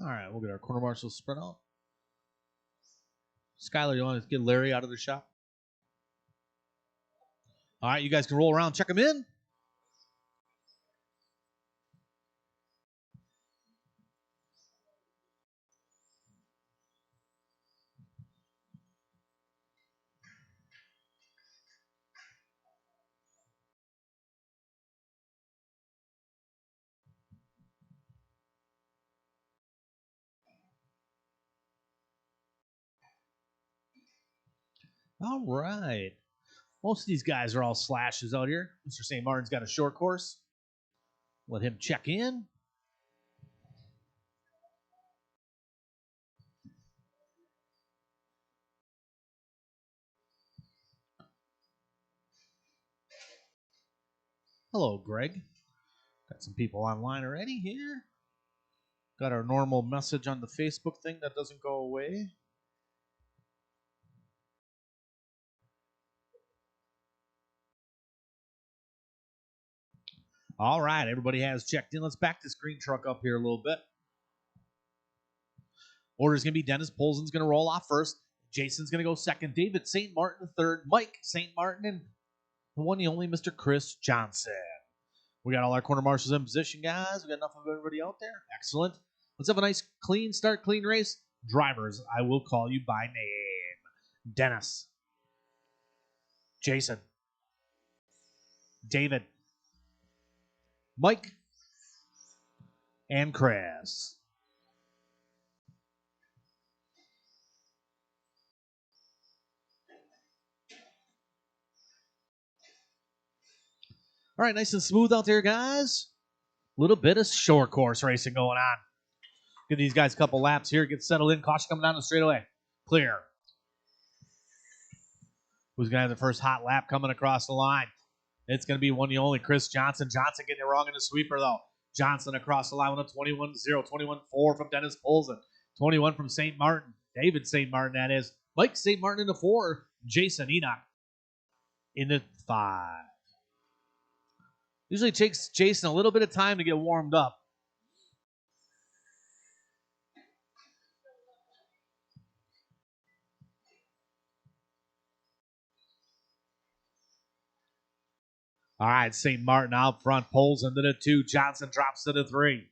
All right, we'll get our corner marshal spread out. Skylar, you want to get Larry out of the shop? All right, you guys can roll around, check them in. All right. Most of these guys are all slashes out here. Mr. St. Martin's got a short course. Let him check in. Hello, Greg. Got some people online already here. Got our normal message on the Facebook thing that doesn't go away. All right, everybody has checked in. Let's back this green truck up here a little bit. Order's going to be Dennis Polson's going to roll off first. Jason's going to go second. David St. Martin third. Mike St. Martin and the one, the only Mr. Chris Johnson. We got all our corner marshals in position, guys. We got enough of everybody out there. Excellent. Let's have a nice, clean start, clean race. Drivers, I will call you by name. Dennis. Jason. David. Mike. And Chris. All right, nice and smooth out there, guys. A little bit of short course racing going on. Give these guys a couple laps here. Get settled in. Caution coming down the straightaway. Clear. Who's going to have the first hot lap coming across the line? It's going to be one, the only Chris Johnson. Johnson getting it wrong in the sweeper, though. Johnson across the line with a 21-0, 21-4 from Dennis Polson. 21 from St. Martin. David St. Martin, that is. Mike St. Martin in the 4. Jason Enoch in the 5. Usually takes Jason a little bit of time to get warmed up. All right, St. Martin out front. Pulls into the 2. Johnson drops to the 3.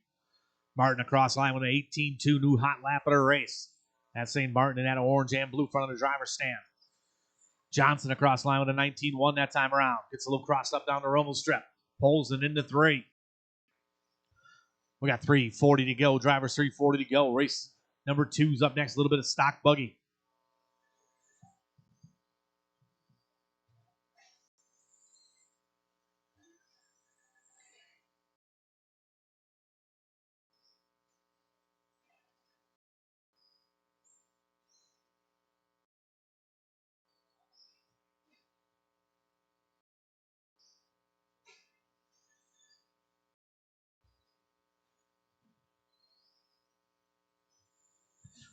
Martin across the line with an 18-2 new hot lap of the race. That's St. Martin in that orange and blue front of the driver's stand. Johnson across the line with a 19-1 that time around. Gets a little crossed up down the Rommel strip. Pulls it into 3. We got 3:40 to go. Drivers 3:40 to go. Race number 2's up next. A little bit of stock buggy.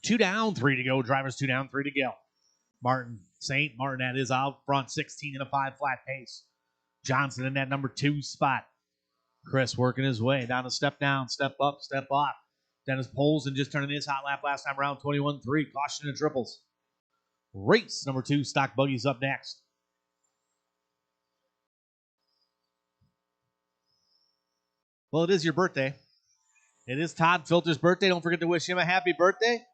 Two down, 3 to go. Drivers 2 down, 3 to go. Martin, St. Martin, that is out front, 16 and a 5 flat pace. Johnson in that number 2 spot. Chris working his way down a step down, step up, step off. Dennis Polson just turning his hot lap last time around, 21-3. Caution and triples. Race number 2, stock buggies up next. Well, it is your birthday. It is Todd Filter's birthday. Don't forget to wish him a happy birthday.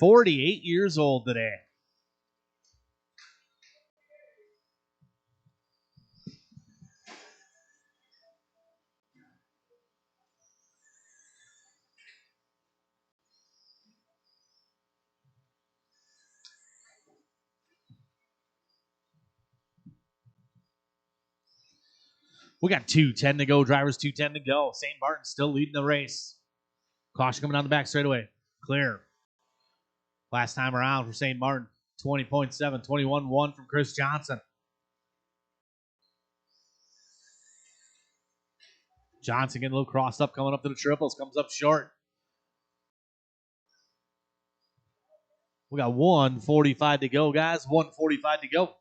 48 years old today. We got 2:10 to go. Drivers 2:10 to go. St. Martin still leading the race. Caution coming down the back straightaway. Clear. Last time around for St. Martin, 20.7, 21-1 from Chris Johnson. Johnson getting a little crossed up, coming up to the triples. Comes up short. We got 1:45 to go, guys. 1:45 to go.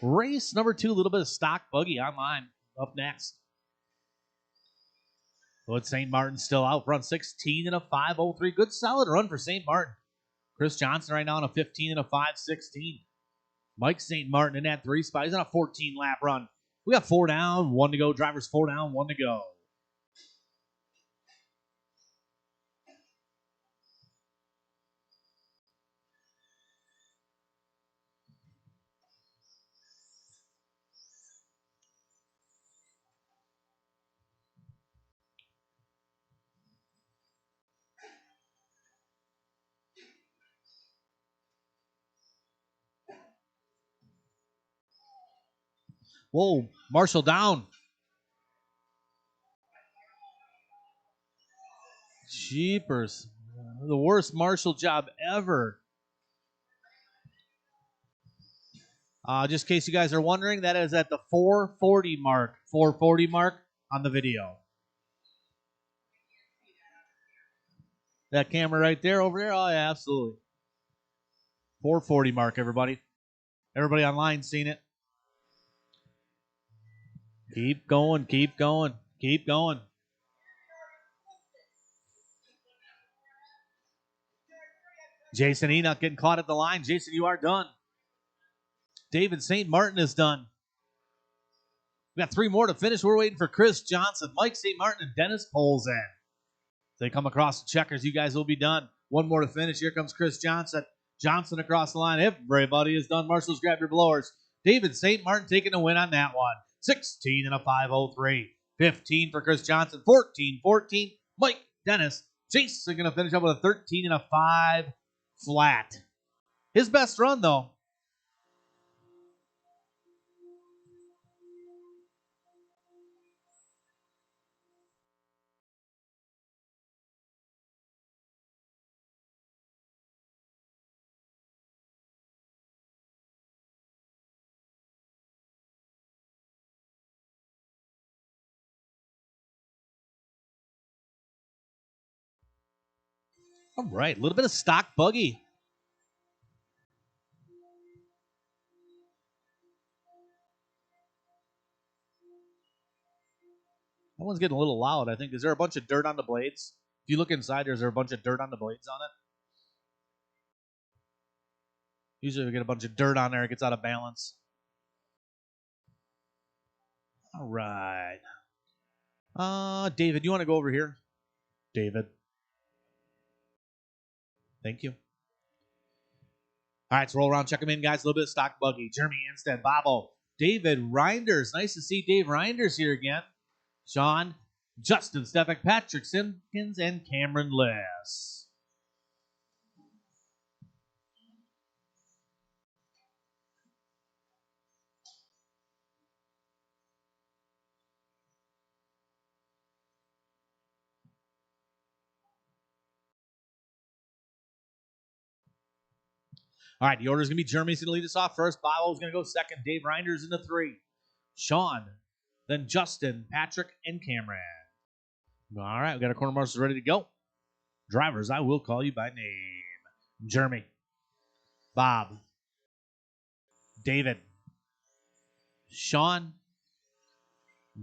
Race number 2, a little bit of stock buggy online up next. But St. Martin still out front, 16 and a 5:03. Good solid run for St. Martin. Chris Johnson right now on a 15 and a 5:16. Mike St. Martin in that 3 spot. He's on a 14 lap run. We got 4 down, 1 to go. Drivers 4 down, 1 to go. Whoa, Marshall down. Jeepers. The worst Marshall job ever. Just in case you guys are wondering, that is at the 440 mark. 440 mark on the video. That camera right there, over there? Oh, yeah, absolutely. 440 mark, everybody. Everybody online seen it. Keep going, keep going, keep going. Jason Enoch getting caught at the line. Jason, you are done. David St. Martin is done. We got 3 more to finish. We're waiting for Chris Johnson, Mike St. Martin, and Dennis Polzan. They come across the checkers. You guys will be done. 1 more to finish. Here comes Chris Johnson. Johnson across the line. Everybody is done. Marshals, grab your blowers. David St. Martin taking the win on that one. 16 and a 5:03. 15 for Chris Johnson. 14. Mike Dennis. Jason going to finish up with a 13 and a 5 flat. His best run, though. All right, a little bit of stock buggy. That one's getting a little loud, I think. Is there a bunch of dirt on the blades? If you look inside, is there a bunch of dirt on the blades on it? Usually we get a bunch of dirt on there, it gets out of balance. All right. David, you want to go over here? David. Thank you. All right, let's roll around, check them in, guys. A little bit of stock buggy. Jeremy Anstead, Bobo, David Reinders. Nice to see Dave Reinders here again. Sean, Justin Stefik, Patrick Simpkins, and Cameron Liss. All right, the order is going to be Jeremy's going to lead us off first. Bobo's going to go second. Dave Reinders into 3. Sean, then Justin, Patrick, and Cameron. All right, we got our corner marshals ready to go. Drivers, I will call you by name. Jeremy, Bob, David, Sean,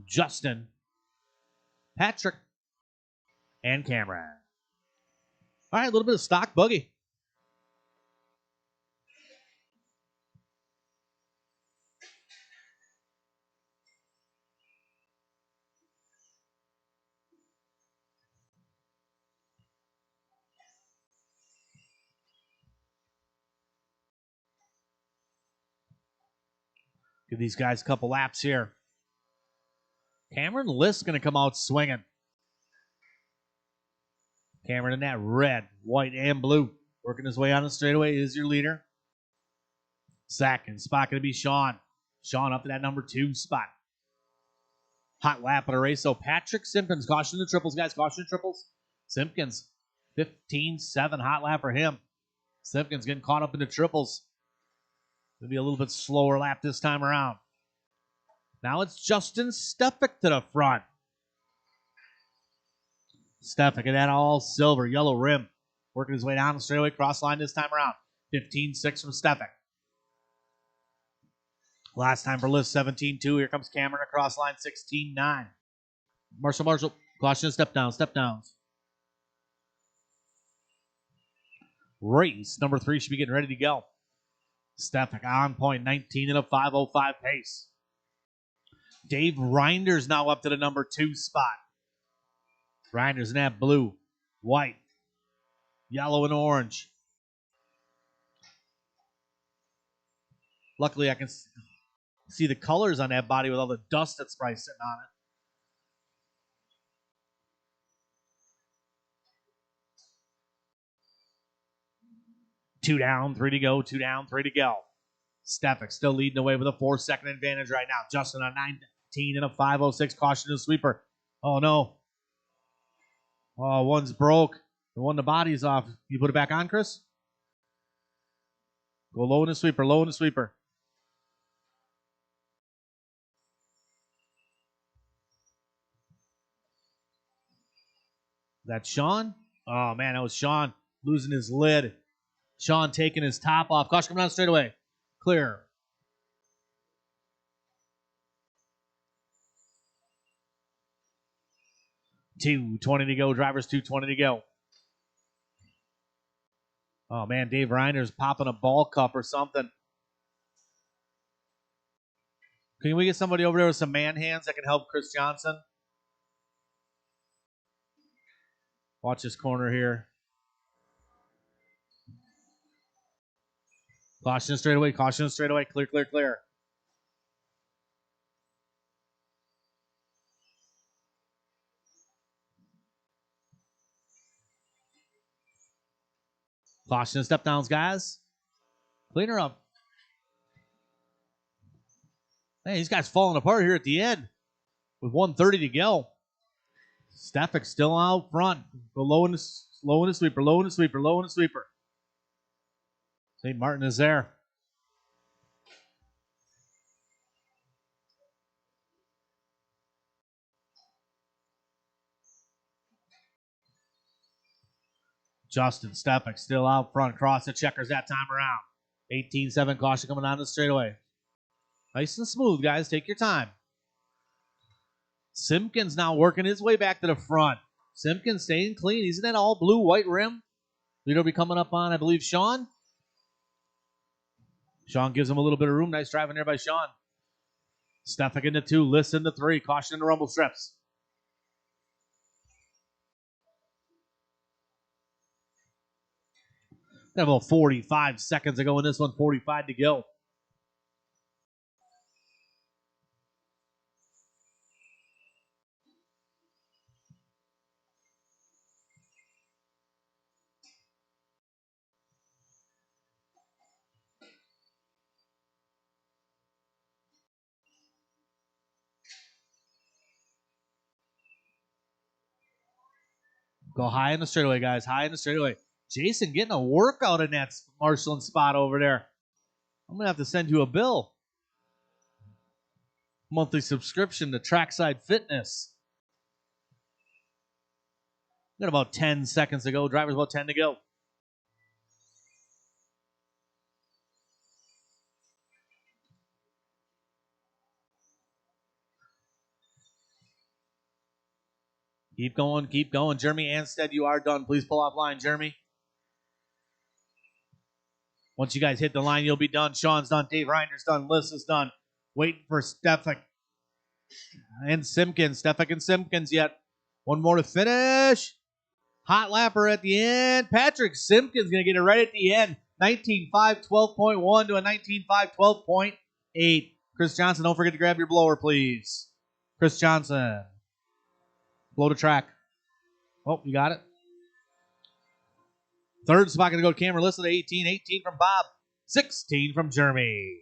Justin, Patrick, and Cameron. All right, a little bit of stock buggy. Give these guys a couple laps here. Cameron Liss going to come out swinging. Cameron in that red, white, and blue. Working his way on the straightaway is your leader. Second spot going to be Sean. Sean up to that number 2 spot. Hot lap of the race. So Patrick Simpkins, caution the triples, guys. Caution the triples. Simpkins, 15-7 hot lap for him. Simpkins getting caught up in the triples. It'll be a little bit slower lap this time around. Now it's Justin Stefik to the front. Stefik in that all silver, yellow rim. Working his way down the straightaway, cross line this time around. 15-6 from Stefik. Last time for list 17-2. Here comes Cameron across line 16-9. Marshall. Caution, step downs. Race number 3 should be getting ready to go. Stefik on point, 19 and a 5:05 pace. Dave Reinder's now up to the number 2 spot. Reinder's in that blue, white, yellow, and orange. Luckily, I can see the colors on that body with all the dust that's probably sitting on it. Two down, 3 to go. Stefik still leading the way with a 4-second advantage right now. Justin on 19 and a 5:06. Caution to sweeper. Oh, no. Oh, one's broke. The one the body's off. You put it back on, Chris? Go low in the sweeper. That Sean? Oh, man, that was Sean losing his lid. Sean taking his top off. Caution coming down straight away. Clear. 2:20 to go. Drivers 2:20 to go. Oh, man, Dave Reiner's popping a ball cup or something. Can we get somebody over there with some man hands that can help Chris Johnson? Watch this corner here. Caution straight away. Clear. Caution step downs, guys. Clean her up. Hey, these guys falling apart here at the end with 1:30 to go. Stefik still out front. Go low in the sweeper. St. Martin is there. Justin Stefik still out front. Cross the checkers that time around. 18-7 caution coming down the straightaway. Nice and smooth, guys. Take your time. Simpkins now working his way back to the front. Simpkins staying clean. He's in that all blue, white rim. Leader will be coming up on, I believe, Sean. Sean gives him a little bit of room. Nice driving there by Sean. Stefik into 2. Listen to 3. Caution in the rumble strips. Got about 45 seconds to go in this one. 45 to go. Go high in the straightaway, guys. High in the straightaway. Jason getting a workout in that marshalling spot over there. I'm going to have to send you a bill. Monthly subscription to Trackside Fitness. Got about 10 seconds to go. Drivers about 10 to go. Keep going. Jeremy Anstead, you are done. Please pull off line, Jeremy. Once you guys hit the line, you'll be done. Sean's done. Dave Reiner's done. Liz is done. Waiting for Stefik and Simpkins. Stefik and Simpkins yet. One more to finish. Hot lapper at the end. Patrick Simpkins going to get it right at the end. 19.5, 12.1 to a 19.5, 12.8. Chris Johnson, don't forget to grab your blower, please. Chris Johnson. Blow the track. Oh, you got it. Third spot going to go to Cameron. Listen to 18. 18 from Bob. 16 from Jeremy.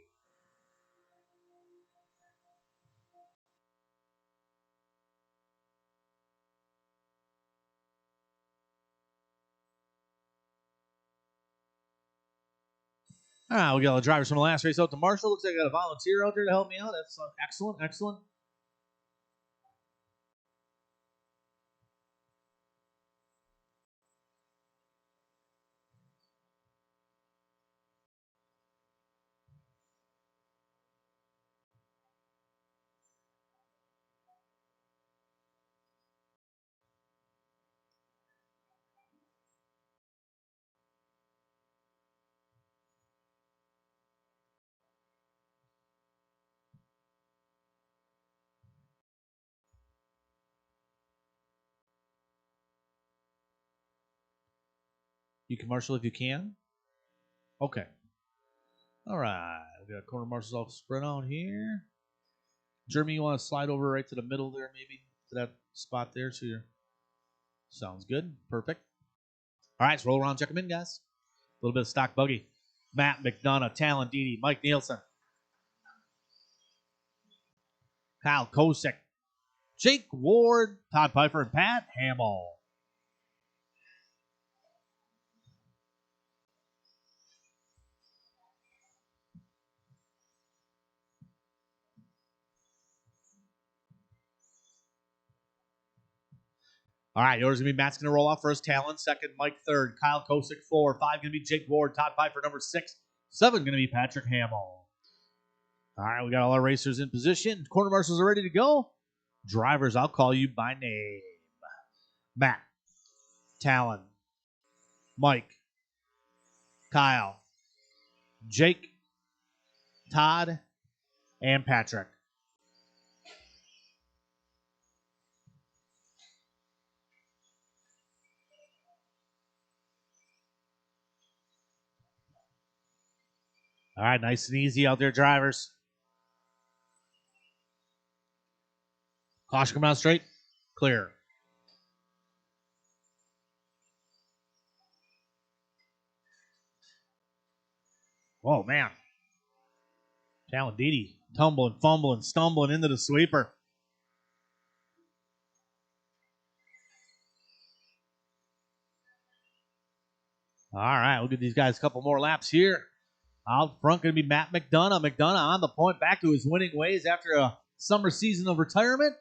All right, we got the drivers from the last race out to Marshall. Looks like I got a volunteer out there to help me out. That's excellent. You can marshal if you can. Okay. All right. We got corner marshals all spread out here. Jeremy, you want to slide over right to the middle there, maybe to that spot there? So you're... Sounds good. Perfect. All right, so roll around, check them in, guys. A little bit of stock buggy. Matt McDonough, Talon Dede, Mike Nielsen, Kyle Kosick, Jake Ward, Todd Pfeiffer, and Pat Hamill. All right, yours going to be Matt's going to roll off first. Talon second, Mike third, Kyle Kosick 4, 5 going to be Jake Ward, Todd Pfeiffer number 6, 7 going to be Patrick Hamill. All right, we got all our racers in position. Corner marshals are ready to go. Drivers, I'll call you by name. Matt, Talon, Mike, Kyle, Jake, Todd, and Patrick. All right, nice and easy out there, drivers. Caution coming out straight. Clear. Oh, man. Talon Dede tumbling, fumbling, stumbling into the sweeper. All right, we'll give these guys a couple more laps here. Out front going to be Matt McDonough. McDonough on the point, back to his winning ways after a summer season of retirement.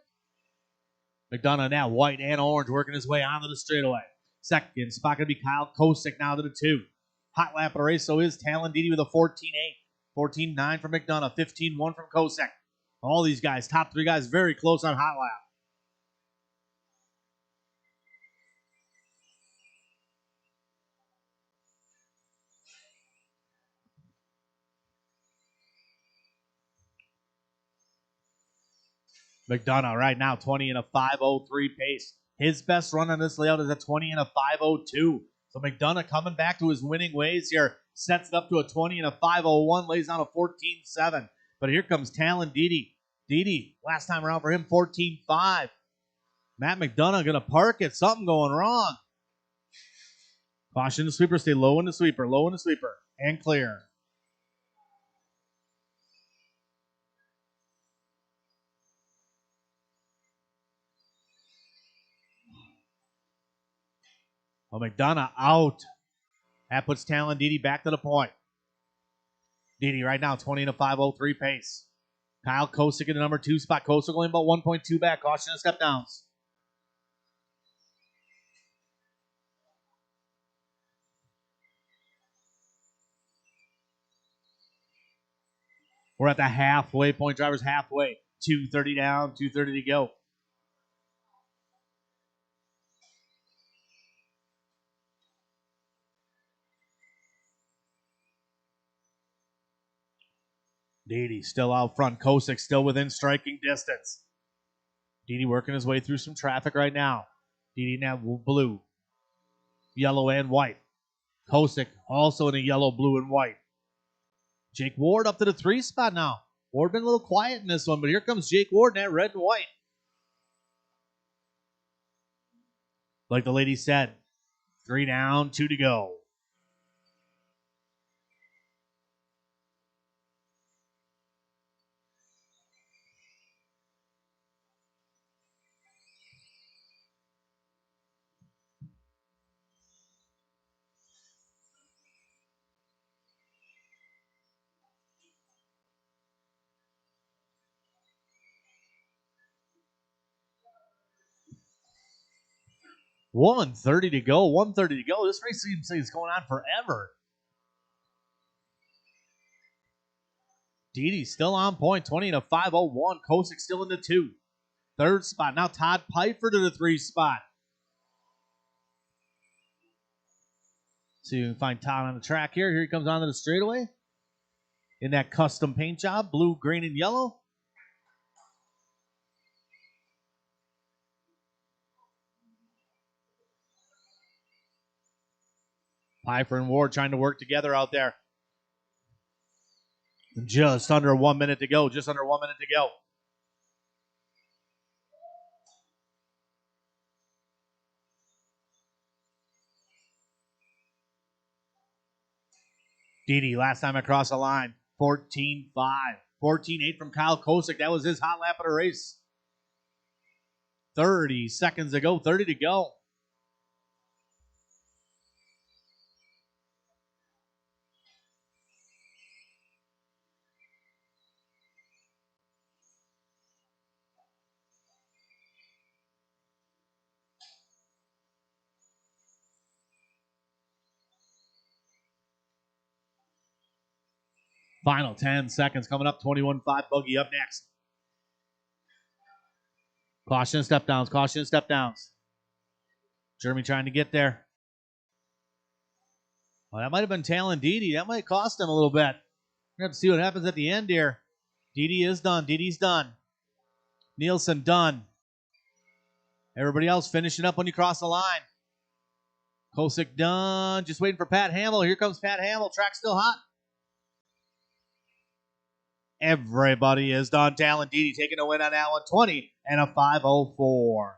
McDonough now white and orange working his way onto the straightaway. Second spot going to be Kyle Kosick now to the 2. Hot lap of the race, so is Talon Dede with a 14.8. 14.9 from McDonough, 15.1 from Kosick. All these guys, top 3 guys, very close on hot lap. McDonough right now, 20 in a 5.03 pace. His best run on this layout is a 20 in a 5.02. So McDonough coming back to his winning ways here. Sets it up to a 20 in a 5.01. Lays down a 14.7. But here comes Talon Dede. Dede, last time around for him, 14.5. Matt McDonough going to park it. Something going wrong. Caution the sweeper. Stay low in the sweeper. Low in the sweeper. And clear. Oh, McDonough out. That puts Talon Dede back to the point. Dede right now, 20 in a 5.03 pace. Kyle Kosick in the number 2 spot. Kosick going about 1.2 back. Caution to step downs. We're at the halfway point. Drivers halfway. 2:30 down, 2:30 to go. Dede still out front. Kosick still within striking distance. Dede working his way through some traffic right now. Dede now blue, yellow, and white. Kosick also in a yellow, blue, and white. Jake Ward up to the 3 spot now. Ward been a little quiet in this one, but here comes Jake Ward in that red and white. Like the lady said, 3 down, 2 to go. $130 to go. $130 to go. This race seems like it's going on forever. Dede still on point. 20 in a 5.01. Kosick still in the 2. 3rd spot. Now Todd Pfeiffer to the 3 spot. So you can find Todd on the track here. Here he comes onto the straightaway. In that custom paint job. Blue, green, and yellow. Pfeiffer and Ward trying to work together out there. Just under 1 minute to go. Just under 1 minute to go. Didi, last time across the line, 14-5. 14-8 from Kyle Kosick. That was his hot lap of the race. 30 seconds to go, 30 to go. Final 10 seconds coming up, 21-5. Buggy up next. Caution step downs, caution step downs. Jeremy trying to get there. Well, that might have been Talon Didi. That might cost him a little bit. We're going to have to see what happens at the end here. Didi is done. Didi's done. Nielsen done. Everybody else finishing up when you cross the line. Kosick done. Just waiting for Pat Hamill. Here comes Pat Hamill. Track still hot. Everybody is done. Talon Didi taking a win on that one. 20 and a 5:04.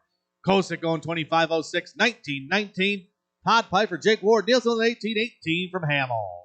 Kosick going 25:06. 19-19. Todd Pfeiffer, Jake Ward, Nielsen 18-18 from Hamill.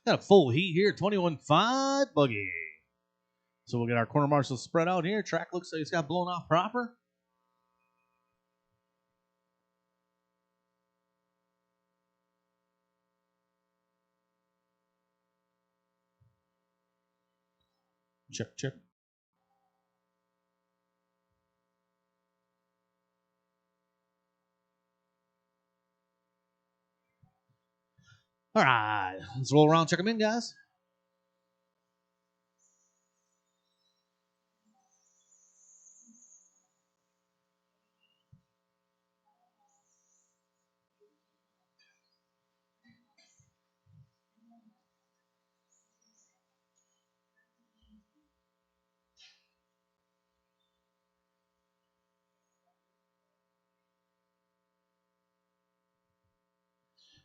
Got a full heat here, 21-5 Buggy. So we'll get our corner marshals spread out here. Track looks like it's got blown off proper. Check, check. All right, let's roll around, check them in, guys.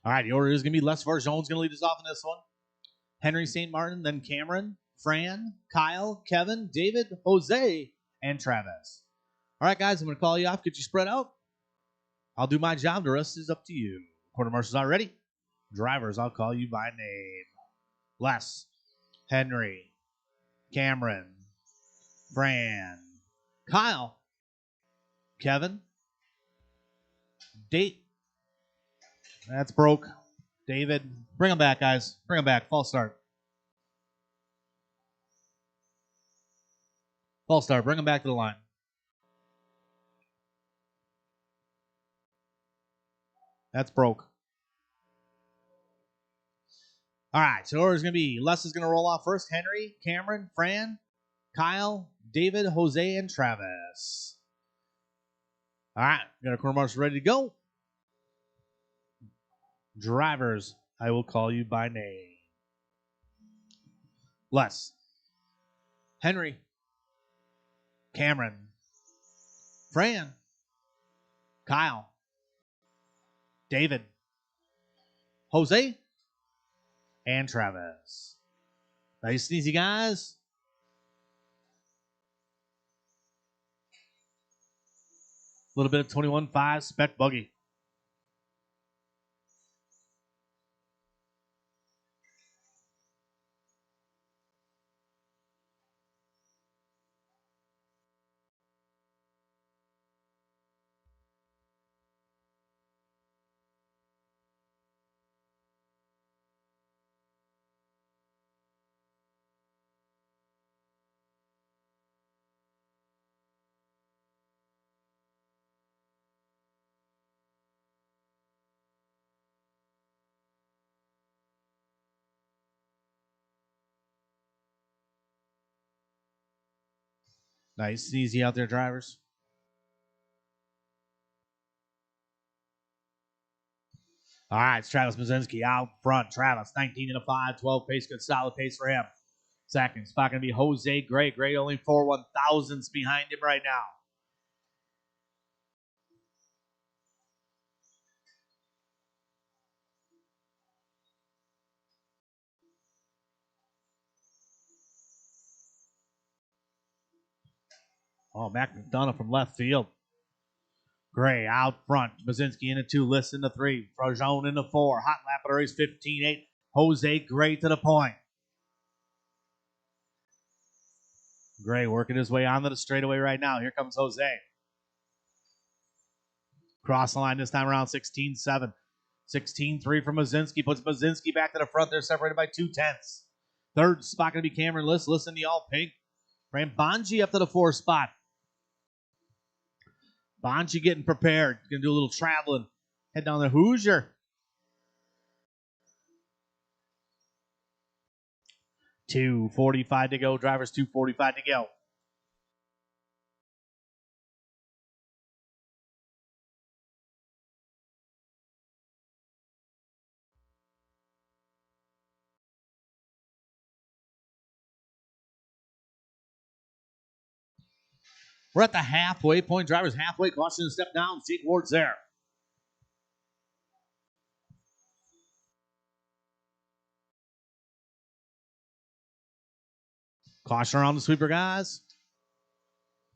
All right, the order is going to be Les Varjon's going to lead us off in this one. Henry St. Martin, then Cameron, Fran, Kyle, Kevin, David, Jose, and Travis. All right, guys, I'm going to call you off. Get you spread out. I'll do my job. The rest is up to you. Quarter marshals are ready. Drivers, I'll call you by name. Les, Henry, Cameron, Fran, Kyle, Kevin, Date. That's broke. David, bring them back, guys. Bring them back. False start. False start. Bring them back to the line. That's broke. All right, so order's going to be Les is going to roll off first. Henry, Cameron, Fran, Kyle, David, Jose, and Travis. All right, got our corner marshals ready to go. Drivers, I will call you by name. Les, Henry, Cameron, Fran, Kyle, David, Jose, and Travis. Nice and easy, guys. A little bit of 21-5 spec buggy. Nice and easy out there, drivers. All right, it's Travis Mazinski out front. Travis, 19 and a 5, 12 pace, good solid pace for him. Second spot going to be Jose Gray. Gray only 4/1000ths behind him right now. Oh, Mac McDonough from left field. Gray out front. Mazinski in a 2, List in the 3. Frajon in the 4. Hot lap at the race, 15-8. Jose Gray to the point. Gray working his way onto the straightaway right now. Here comes Jose. Cross the line this time around, 16-7. 16-3 from Mazinski. Puts Mazinski back to the front. They're separated by 2/10. Third spot going to be Cameron List. List in the all pink. Rambanji up to the 4 spot. Bonji getting prepared. Going to do a little traveling. Head down the Hoosier. 2:45 to go. Drivers 2:45 to go. We're at the halfway point. Drivers halfway. Caution to step down. Jake Ward's there. Caution around the sweeper, guys.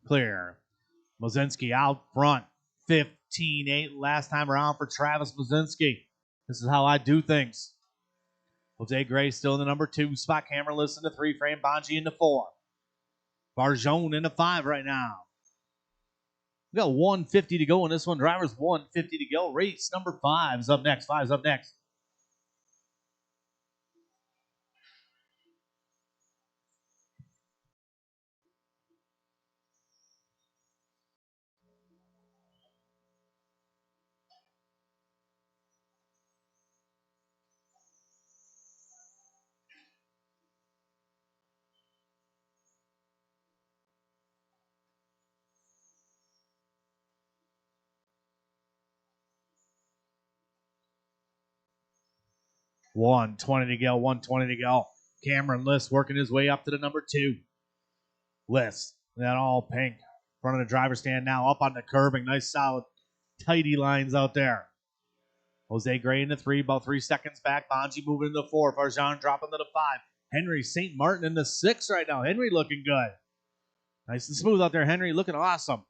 Clear. Mazinski out front. 15-8 last time around for Travis Mazinski. This is how I do things. Jose Gray still in the number 2 spot. Cameron List in the 3. Frame Bonji in the 4. Barjone in the 5 right now. We got 150 to go in this one. Drivers 150 to go. Race number 5 is up next. 5 is up next. $120 to go. $120 to go. Cameron List working his way up to the number 2. List. That all pink. Front of the driver's stand now. Up on the curbing. Nice solid tidy lines out there. Jose Gray in the 3. About 3 seconds back. Bonji moving in the 4. Farjan dropping to the 5. Henry St. Martin in the 6 right now. Henry looking good. Nice and smooth out there. Henry looking awesome.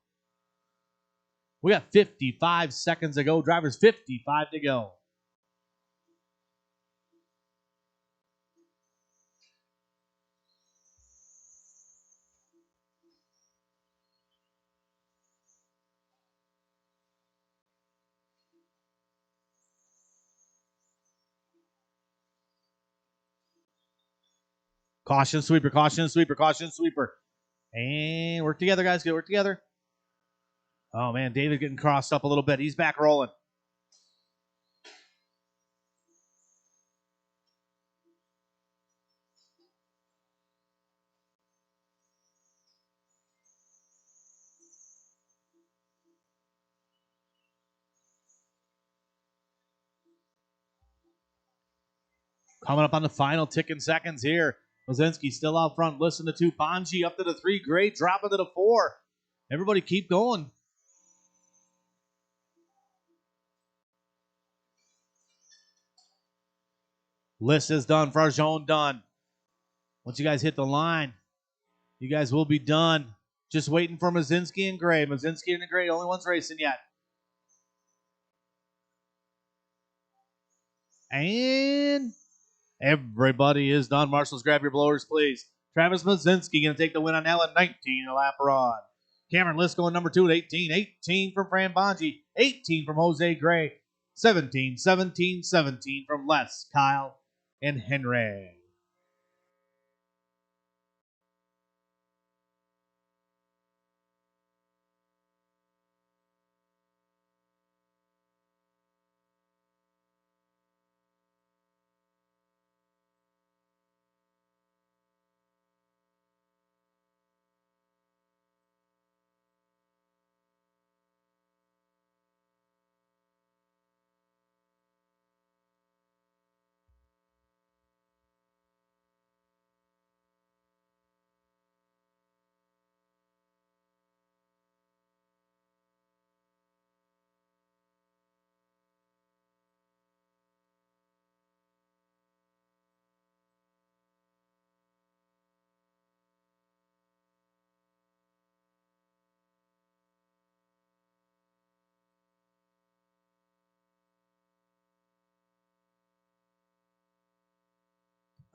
We got 55 seconds to go. Drivers 55 to go. Caution sweeper, caution sweeper, caution sweeper. And work together, guys. Get work together. Oh, man. David getting crossed up a little bit. He's back rolling. Coming up on the final ticking seconds here. Mazinski still out front. Listen to 2. Bonji up to the 3. Great. Dropping to the 4. Everybody keep going. List is done. Farjon done. Once you guys hit the line, you guys will be done. Just waiting for Mazinski and Gray. Mazinski and Gray, only one's racing yet. And everybody is done. Marshals, grab your blowers, please. Travis Mazinski going to take the win on Ellen, 19 a lap run. Cameron List going number 2 at 18. 18 from Fran Bonji. 18 from Jose Gray. 17, 17, 17 from Les, Kyle, and Henry.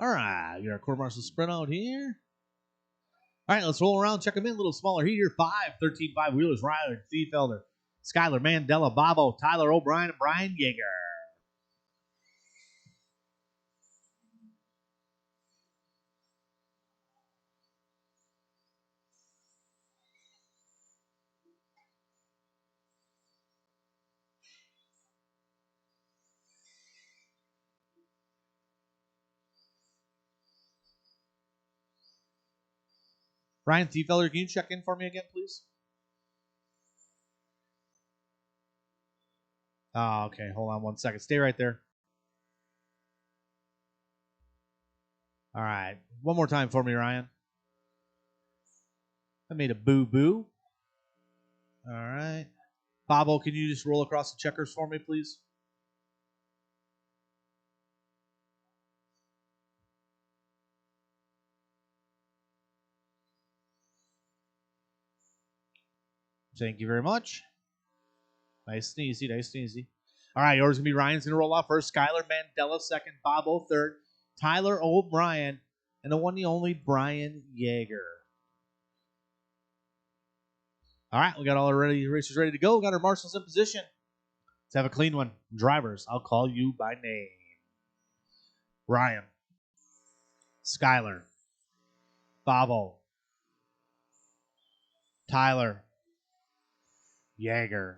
All right, get our quarter marshal sprint out here. All right, let's roll around, check them in. A little smaller heat here. 5 wheelers, Ryler, Thiefelder, Skyler, Mandela, Bobo, Tyler O'Brien, and Brian Yeager. Ryan Thiefelder, can you check in for me again, please? Oh, okay. Hold on 1 second. Stay right there. All right. One more time for me, Ryan. I made a boo-boo. All right. Bobo, can you just roll across the checkers for me, please? Thank you very much. Nice and easy, nice and easy. All right, yours going to be Ryan's going to roll off first. Skyler Mandela second. Bobo third. Tyler O'Brien. And the one, the only Brian Yeager. All right, we got all our racers ready to go. We got our marshals in position. Let's have a clean one. Drivers, I'll call you by name. Ryan. Skyler. Bobo. Tyler. Yeager.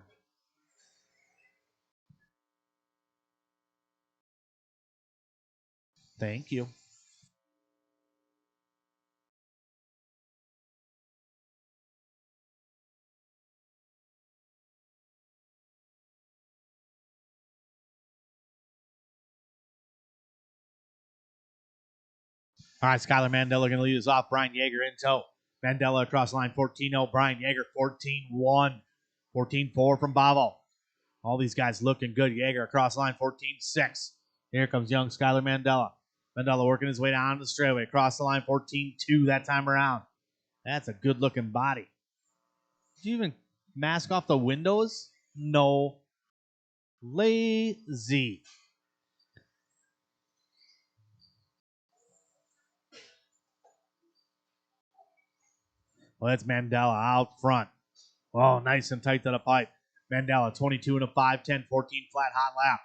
Thank you. All right, Skyler Mandela going to lead us off. Brian Yeager in tow. Mandela across line 14-0. Brian Yeager 14-1. 14-4 from Bobo. All these guys looking good. Yeager across line 14-6. Here comes young Skyler Mandela. Mandela working his way down the straightaway. Across the line 14-2 that time around. That's a good looking body. Did you even mask off the windows? No. Lazy. Well, that's Mandela out front. Oh, nice and tight to the pipe. Mandela, 22 and a 5, 10, 14 flat hot lap.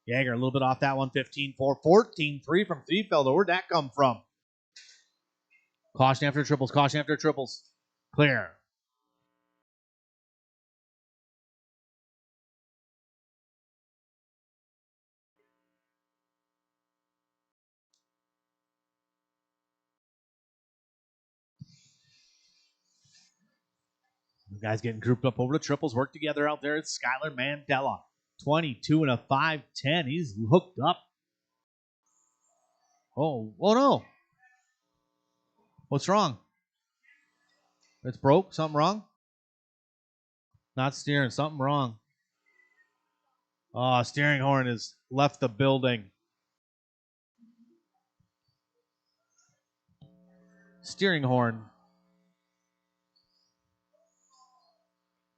Yeager, a little bit off that one, 15-4, 14-3 from Thiefelder. Where'd that come from? Caution after triples, caution after triples. Clear. The guys getting grouped up over the triples. Work together out there. It's Skyler Mandela. 22 and a 5, 10. He's hooked up. Oh no. What's wrong? It's broke? Something wrong? Not steering. Something wrong. Oh, steering horn has left the building. Steering horn.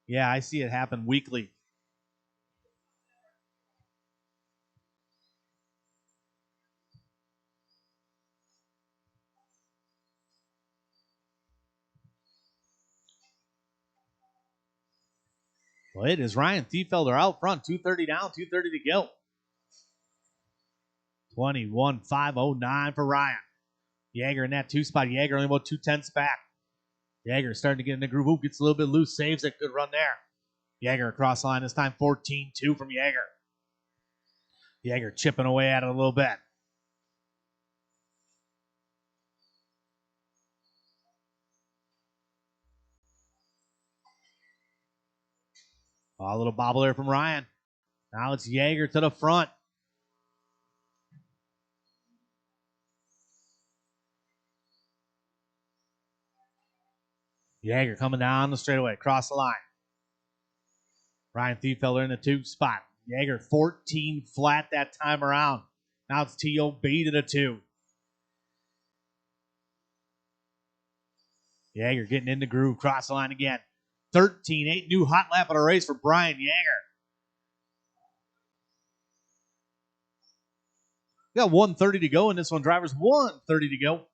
Yeah, I see it happen weekly. Well, it is Ryan Thiefelder out front. 2:30 down, 2:30 to go. 21-509 for Ryan. Yeager in that 2 spot. Yeager only about 2/10 back. Yeager starting to get in the groove. Ooh, gets a little bit loose. Saves it. Good run there. Yeager across the line. This time 14-2 from Yeager. Yeager chipping away at it a little bit. Oh, a little bobble there from Ryan. Now it's Yeager to the front. Yeager coming down the straightaway. Across the line. Ryan Thiefelder in the 2 spot. Yeager 14 flat that time around. Now it's T.O.B. to the 2. Yeager getting in the groove. Cross the line again. 13-8. New hot lap of the race for Brian Yeager. We got 1:30 to go in this one, drivers. 1:30 to go.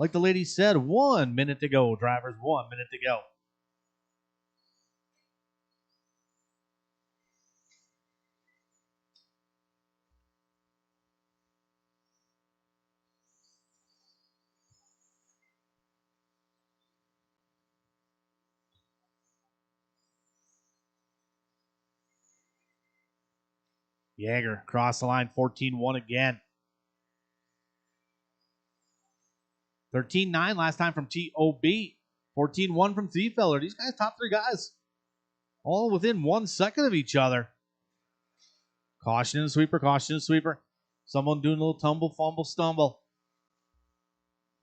Like the lady said, 1 minute to go, drivers. 1 minute to go. Yeager cross the line, 14-1 again. 13-9 last time from T.O.B. 14-1 from Thiefeller. These guys, top three guys, all within 1 second of each other. Caution in the sweeper, caution in the sweeper. Someone doing a little tumble, fumble, stumble.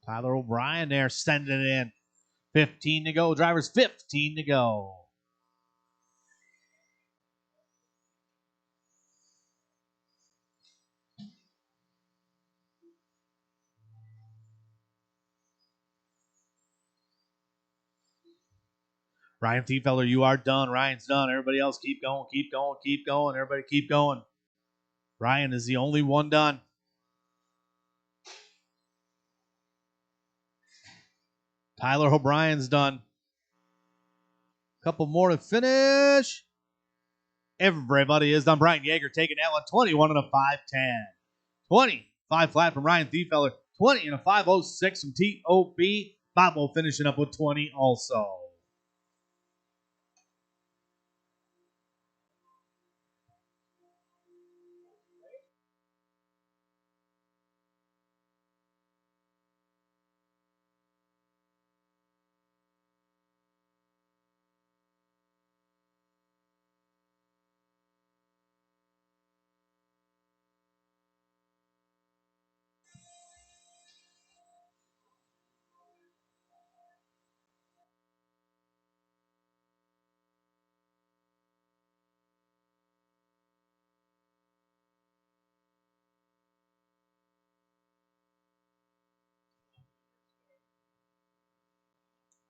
Tyler O'Brien there sending it in. 15 to go, drivers. 15 to go. Ryan Thiefeller, you are done. Ryan's done. Everybody else keep going, keep going, keep going. Everybody keep going. Ryan is the only one done. Tyler O'Brien's done. Couple more to finish. Everybody is done. Brian Yeager taking that one. 21 and a 5:10. 25 flat from Ryan Thiefeller. 20 and a 5:06 from T.O.B. Bobo finishing up with 20 also.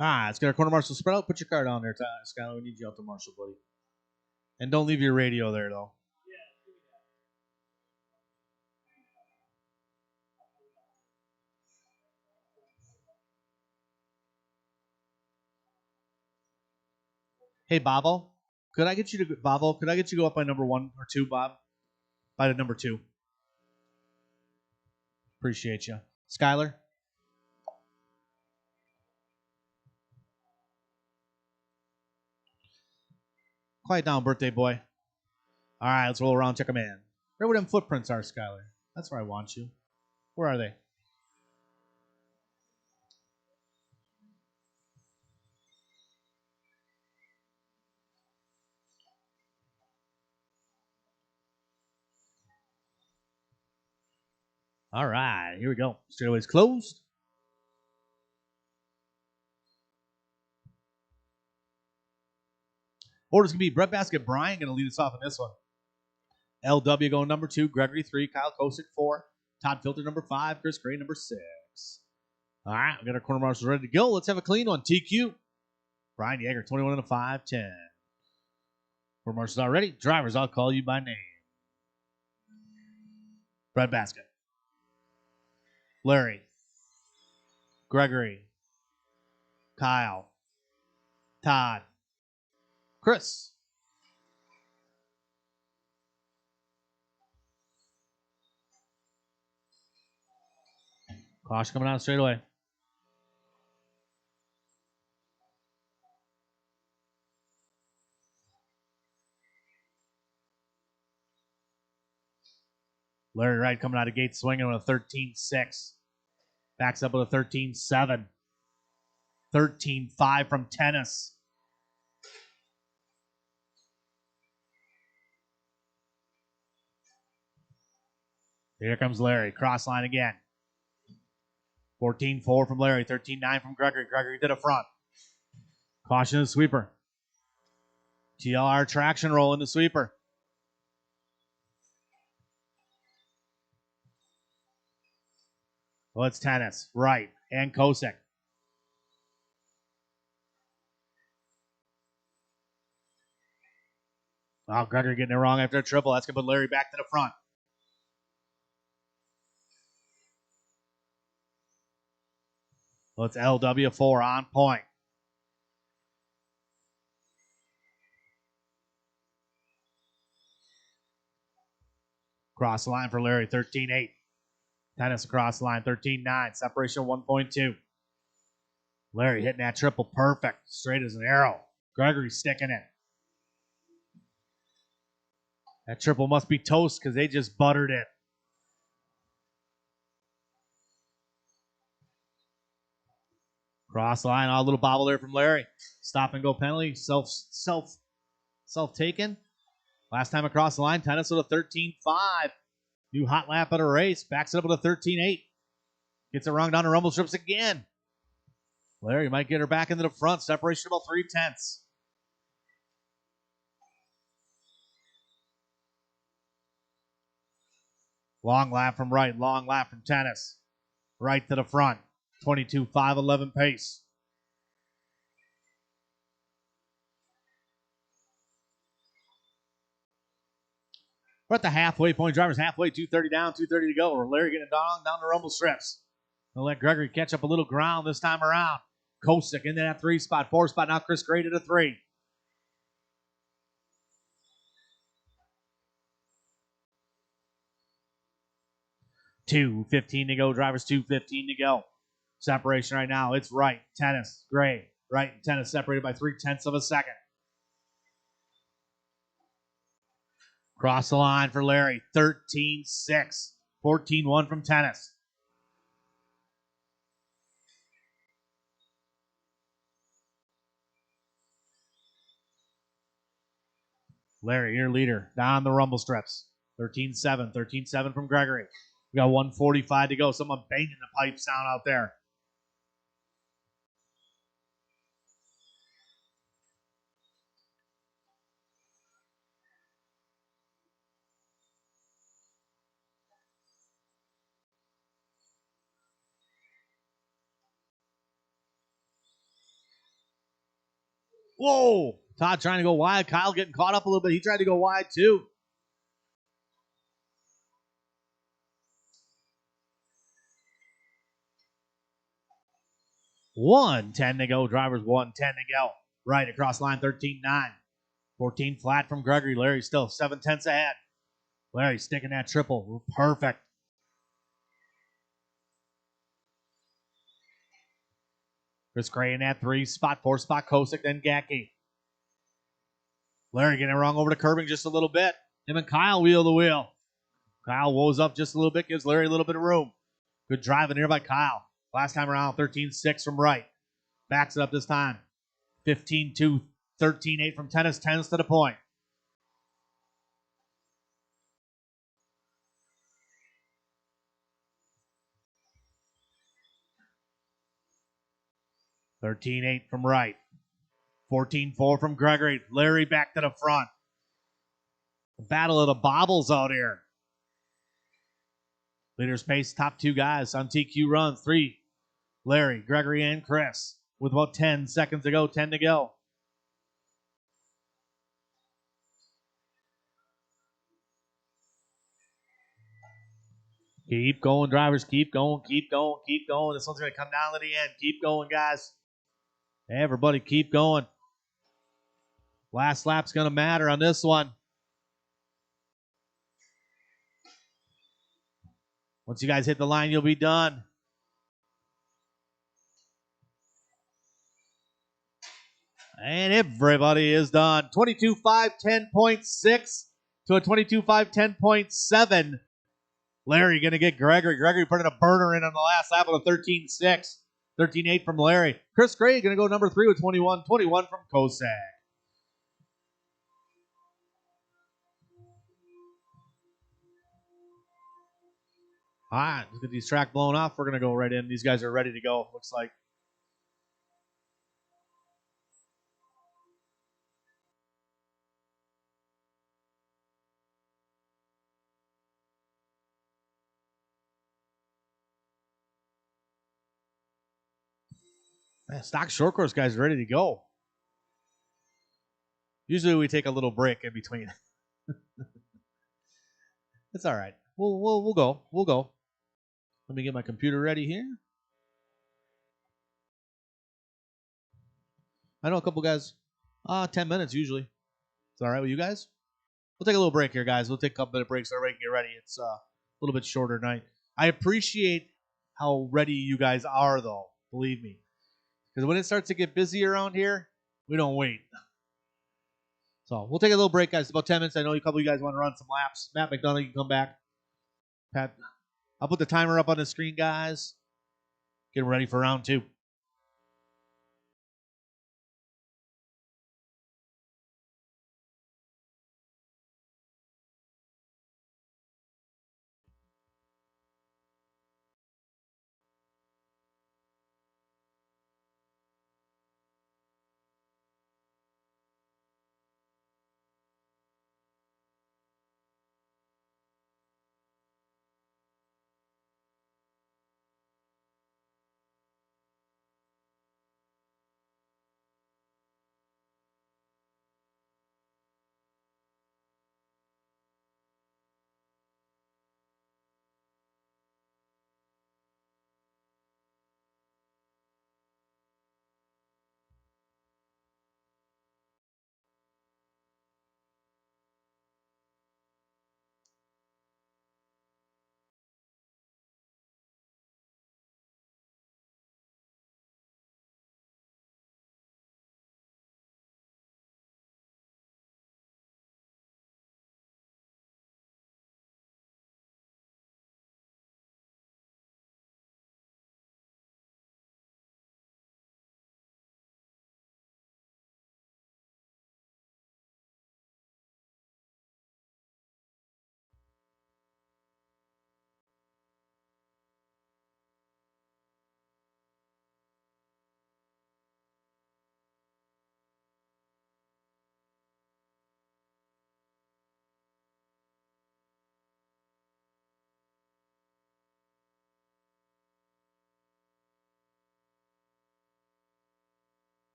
Let's get our corner marshal spread out. Put your card on there, Skyler. We need you out to marshal, buddy. And don't leave your radio there, though. Hey, Bobo, could I get you to go up by number 1 or 2, Bob? By the number 2. Appreciate you, Skyler. Quiet down, birthday boy. All right, let's roll around, check them in. Where them footprints are, Skyler? That's where I want you. Where are they? All right, here we go. Straightaway's closed. Orders going to be Brett Basket. Brian going to lead us off in this one. LW going number 2, Gregory 3, Kyle Kosick 4, Todd Filter number 5, Chris Gray number 6. All right, we got our corner marshals ready to go. Let's have a clean one. TQ. Brian Yeager, 21 and a 5:10. Corner marshals are ready. Drivers, I'll call you by name. Brett Basket. Larry. Gregory. Kyle. Todd. Chris. Caution coming out straight away. Larry Wright coming out of gate swinging with a 13-6. Backs up with a 13-7. 13-5 from Tennis. Here comes Larry. Cross line again. 14-4 from Larry. 13-9 from Gregory. Gregory to the front. Caution the sweeper. TLR traction roll in the sweeper. Well, it's tennis. Right. And Kosick. Wow, Gregory getting it wrong after a triple. That's going to put Larry back to the front. Well, it's LW4 on point. Cross the line for Larry, 13-8. Tennis across the line, 13-9. Separation 1.2. Larry hitting that triple perfect. Straight as an arrow. Gregory sticking it. That triple must be toast because they just buttered it. Cross the line, a little bobble there from Larry. Stop and go penalty. Self taken. Last time across the line, tennis with a 13-5. New hot lap at a race. Backs it up with a 13-8. Gets it wrong down to rumble strips again. Larry might get her back into the front. Separation about 3/10. Long lap from right. Long lap from tennis. Right to the front. 22-5-11 pace. We're at the halfway point. Drivers halfway, 2:30 down, 2:30 to go. Larry getting it down the rumble strips. They'll let Gregory catch up a little ground this time around. Kosick into that 3 spot, 4 spot. Now Chris Gray to the 3. $2:15 to go. Drivers 2:15 to go. Separation right now. It's right. Tennis. Gray. Right and tennis separated by 0.3 of a second. Cross the line for Larry. 13-6. 14-1 from tennis. Larry, your leader, down the rumble strips. 13-7. 13-7 from Gregory. We got 1:45 to go. Someone banging the pipes down out there. Whoa! Todd trying to go wide. Kyle getting caught up a little bit. He tried to go wide too. $1:10 to go. Drivers $1:10 to go. Right across line, 13-9. 14 flat from Gregory. Larry still 0.7 ahead. Larry sticking that triple. Perfect. Chris Gray in that 3 spot, 4 spot. Kosick, then Gacky. Larry getting it wrong over to curbing just a little bit. Him and Kyle wheel the wheel. Kyle woes up just a little bit, gives Larry a little bit of room. Good driving here by Kyle. Last time around, 13-6 from right. Backs it up this time. 15-2, 13-8 from tennis, tens to the point. $13-8 from right. 14-4 from Gregory. Larry back to the front. The battle of the bobbles out here. Leaders pace, top 2 guys on TQ runs. 3, Larry, Gregory, and Chris. With about 10 seconds to go, 10 to go. Keep going, drivers. Keep going, keep going, keep going. This one's going to come down to the end. Keep going, guys. Everybody keep going. Last lap's going to matter on this one. Once you guys hit the line, you'll be done. And everybody is done. 22-5, 10.6 to a 22-5, 10.7. Larry going to get Gregory. Gregory putting a burner in on the last lap with a 13-6. 13-8 from Larry. Chris Gray going to go number 3 with 21. 21 from Kosick. All right, let's get these track blown off. We're going to go right in. These guys are ready to go, looks like. Man, stock short course guys are ready to go. Usually we take a little break in between. It's all right. We'll go. We'll go. Let me get my computer ready here. I know a couple guys. 10 minutes usually. It's all right with you guys? We'll take a little break here, guys. We'll take a couple minute breaks so everybody can get ready. It's a little bit shorter night. I appreciate how ready you guys are, though. Believe me. Because when it starts to get busy around here, we don't wait. So we'll take a little break, guys. It's about 10 minutes. I know a couple of you guys want to run some laps. Matt McDonough, you can come back. Pat, I'll put the timer up on the screen, guys. Get ready for round 2.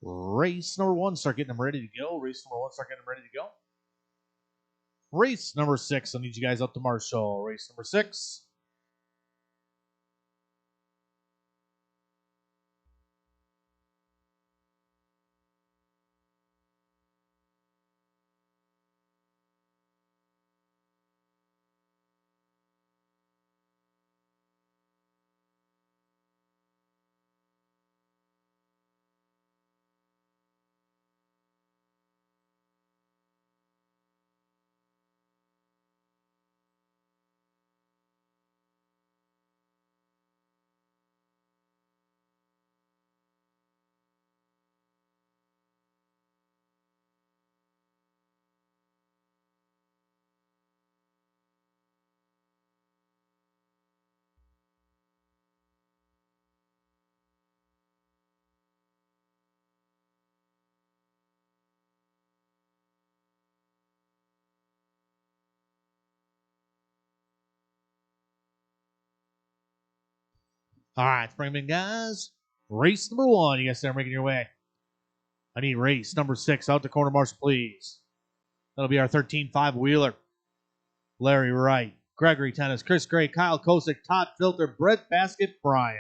Race number 1, start getting them ready to go. Race number 1, start getting them ready to go. Race number 6, I'll need you guys up to Marshall. Race number 6. All right, bring them in, guys. Race number 1, you guys start making your way. I need race number 6 out to corner marshal, please. That'll be our 13-5 wheeler. Larry Wright, Gregory Tennis, Chris Gray, Kyle Kosick, Todd Filter, Brett Basket, Brian.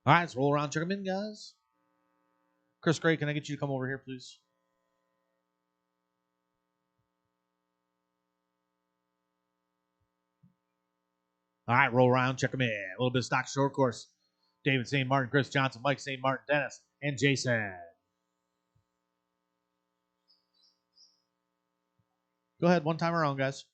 All right, let's roll around, check them in, guys. Chris Gray, can I get you to come over here, please? All right, roll around, check them in. A little bit of stock short course. David St. Martin, Chris Johnson, Mike St. Martin, Dennis, and Jason. Go ahead, one time around, guys.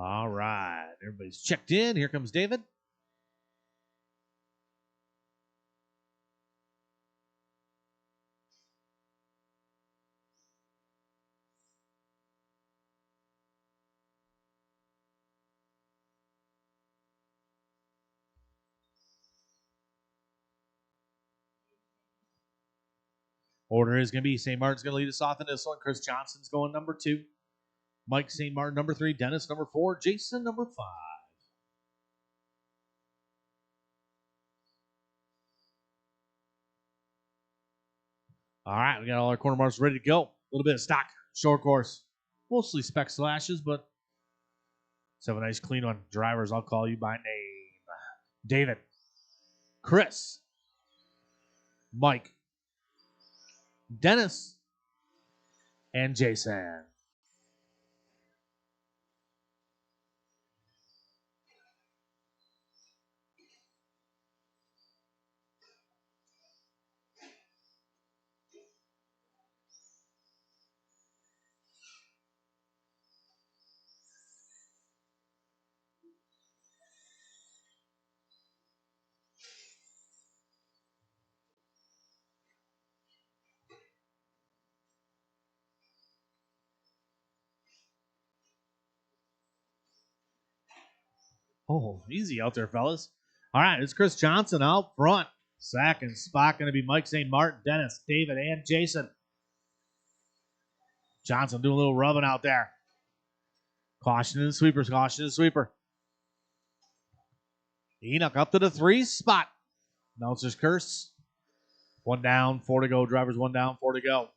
All right, everybody's checked in. Here comes David. Order is going to be St. Martin's going to lead us off in this one. Chris Johnson's going number 2. Mike St. Martin number 3. Dennis number 4. Jason number 5. All right, we got all our corner marks ready to go. A little bit of stock, short course. Mostly spec slashes, but let's have a nice clean one. Drivers, I'll call you by name. David, Chris, Mike, Dennis, and Jason. Oh, easy out there, fellas. All right, it's Chris Johnson out front. Second spot going to be Mike St. Martin, Dennis, David, and Jason. Johnson doing a little rubbing out there. Caution to the sweepers. Caution to the sweeper. Enoch up to the 3 spot. Announcer's curse. 1 down, 4 to go. Drivers 1 down, 4 to go.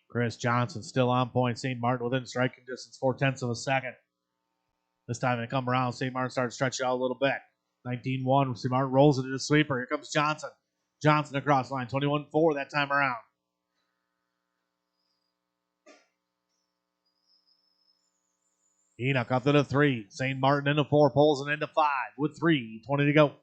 Chris Johnson still on point. St. Martin within striking distance, 0.4 of a second. This time they come around. St. Martin starts stretching out a little bit. 19-1. St. Martin rolls it to the sweeper. Here comes Johnson. Johnson across line. 21-4 that time around. Enoch up to the 3. St. Martin into 4. Pulls and into 5 with 3:20 to go.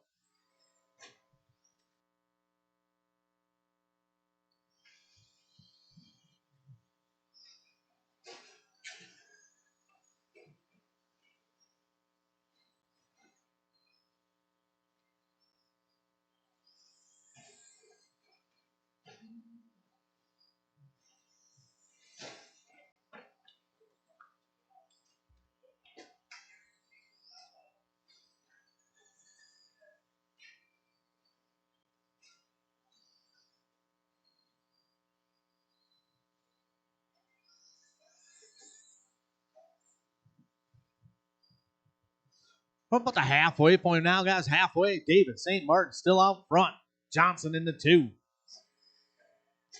What about the halfway point now, guys? Halfway. David St. Martin still out front. Johnson in the 2.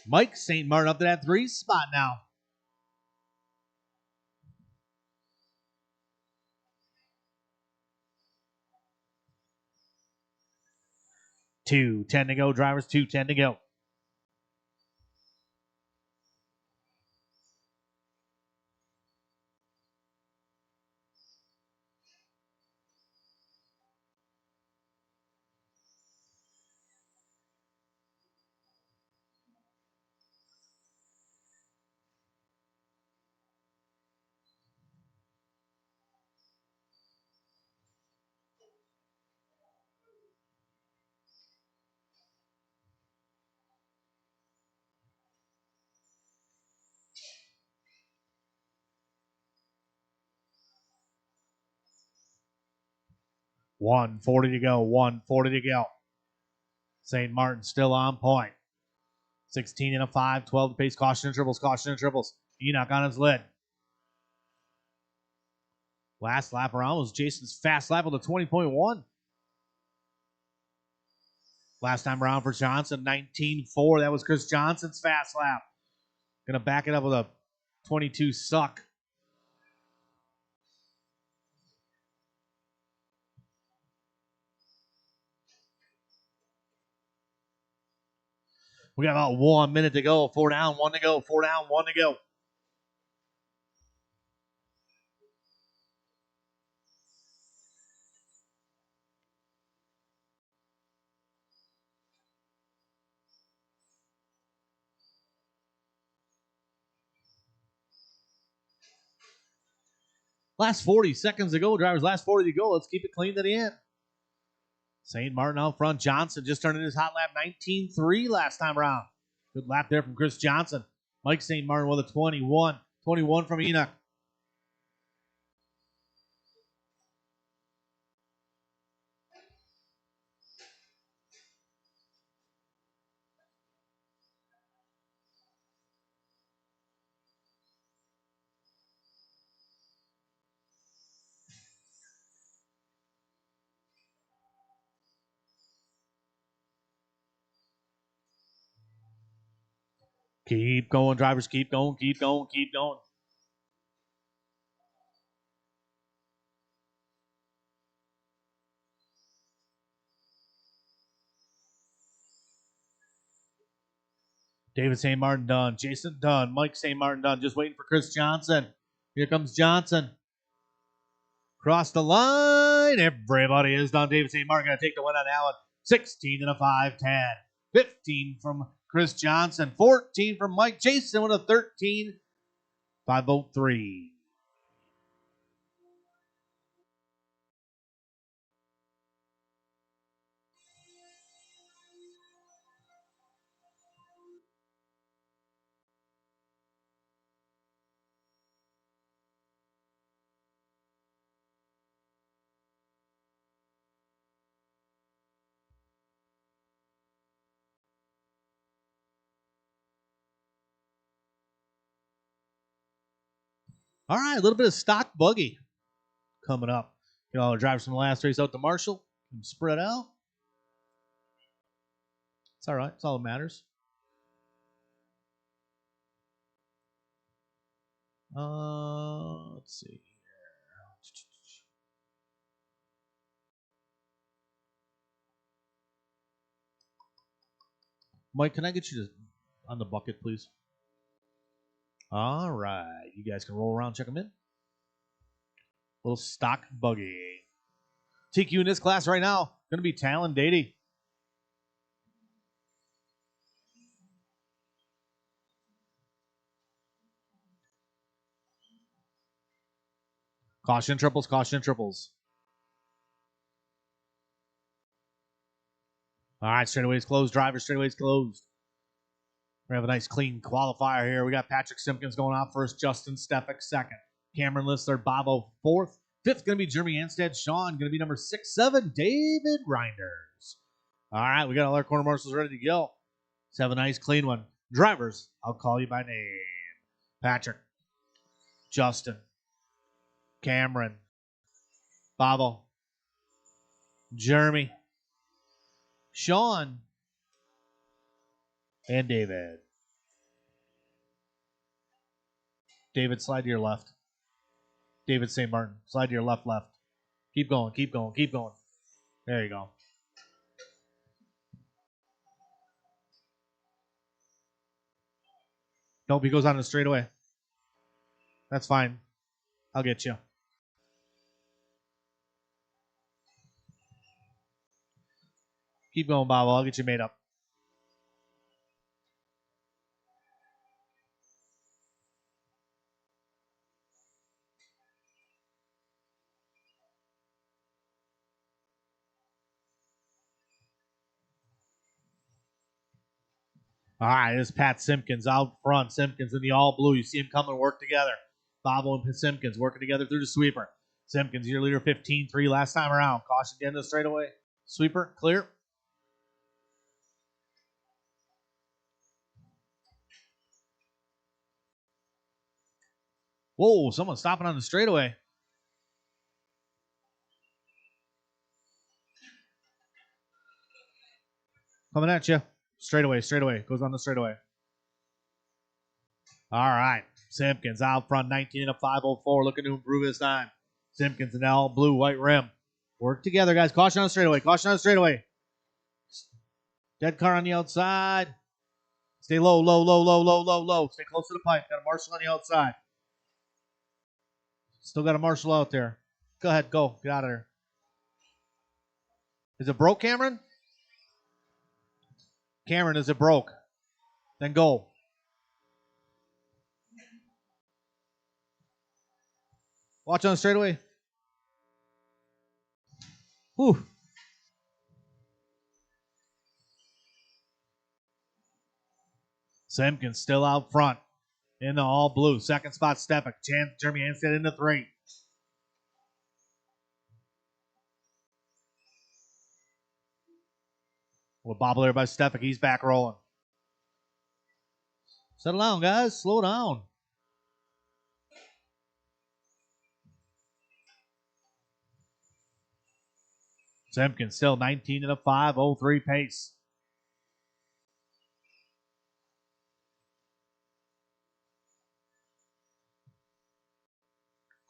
Mike St. Martin up to that 3 spot now. Two, 10 to go, drivers. 2:10 to go. $1:40 to go. $1:40 to go. St. Martin still on point. 16 and a 5, 12 to pace. Caution and triples. Caution and triples. Enoch on his lid. Last lap around was Jason's fast lap with a 20.1. Last time around for Johnson, 19.4. That was Chris Johnson's fast lap. Gonna back it up with a 22 suck. We got about 1 minute to go. 4 down, 1 to go. 4 down, 1 to go. Last 40 seconds to go, drivers. Last 40 to go. Let's keep it clean to the end. St. Martin out front. Johnson just turned in his hot lap. 19.3 last time around. Good lap there from Chris Johnson. Mike St. Martin with a 21. 21 from Enoch. Keep going, drivers. Keep going, keep going, keep going. David St. Martin done. Jason done. Mike St. Martin done. Just waiting for Chris Johnson. Here comes Johnson. Cross the line. Everybody is done. David St. Martin going to take the win on that one. 16 and a 5-10. 15 from Chris Johnson. 14 from Mike Jason with a 13. 5-3. All right, a little bit of stock buggy coming up. Get all the drivers from the last race out to Marshall. Spread out. It's all right. It's all that matters. Let's see here. Mike, can I get you on the bucket, please? All right. You guys can roll around, check them in. Little stock buggy. TQ in this class right now, going to be Talon Dady. Caution triples, caution triples. All right, straightaway's closed. Driver straightaway's closed. We have a nice clean qualifier here. We got Patrick Simpkins going out first, Justin Stefik second. Cameron List third, Bobo fourth. Fifth going to be Jeremy Anstead. Sean going to be number 6-7, David Reinders. All right, we got all our corner marshals ready to go. Let's have a nice clean one. Drivers, I'll call you by name. Patrick, Justin, Cameron, Bobo, Jeremy, Sean, and David. David, slide to your left. David St. Martin, slide to your left. Keep going, keep going, keep going. There you go. Nope, he goes on the straightaway. That's fine. I'll get you. Keep going, Bob. I'll get you made up. All right, this is Pat Simpkins out front. Simpkins in the all blue. You see him come and work together. Bobo and Simpkins working together through the sweeper. Simpkins, your leader, 15-3 last time around. Caution to end the straightaway. Sweeper, clear. Whoa, someone's stopping on the straightaway. Coming at you. Straightaway. Goes on the straightaway. All right. Simpkins out front, 19 and a 504, looking to improve his time. Simpkins in all blue, white rim. Work together, guys. Caution on the straightaway. Dead car on the outside. Stay low. Stay close to the pipe. Got a marshal on the outside. Still got a marshal out there. Go ahead, go. Get out of there. Is it broke, Cameron? Cameron, is it broke? Then go. Watch on the straightaway. Whew. Simpkins still out front in the all blue. Second spot, Stefik. Jeremy Anstead into 3. Well, bobble there by Stefik. He's back rolling. Settle down, guys. Slow down. Simpkins still 19 and a 503 pace.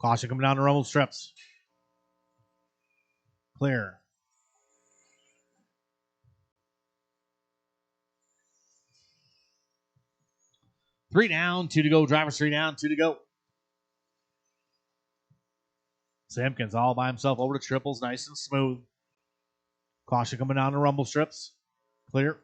Caution coming down the rumble strips. Clear. Three down, 2 to go. Drivers 3 down, 2 to go. Simpkins all by himself over to triples, nice and smooth. Caution coming down the rumble strips. Clear.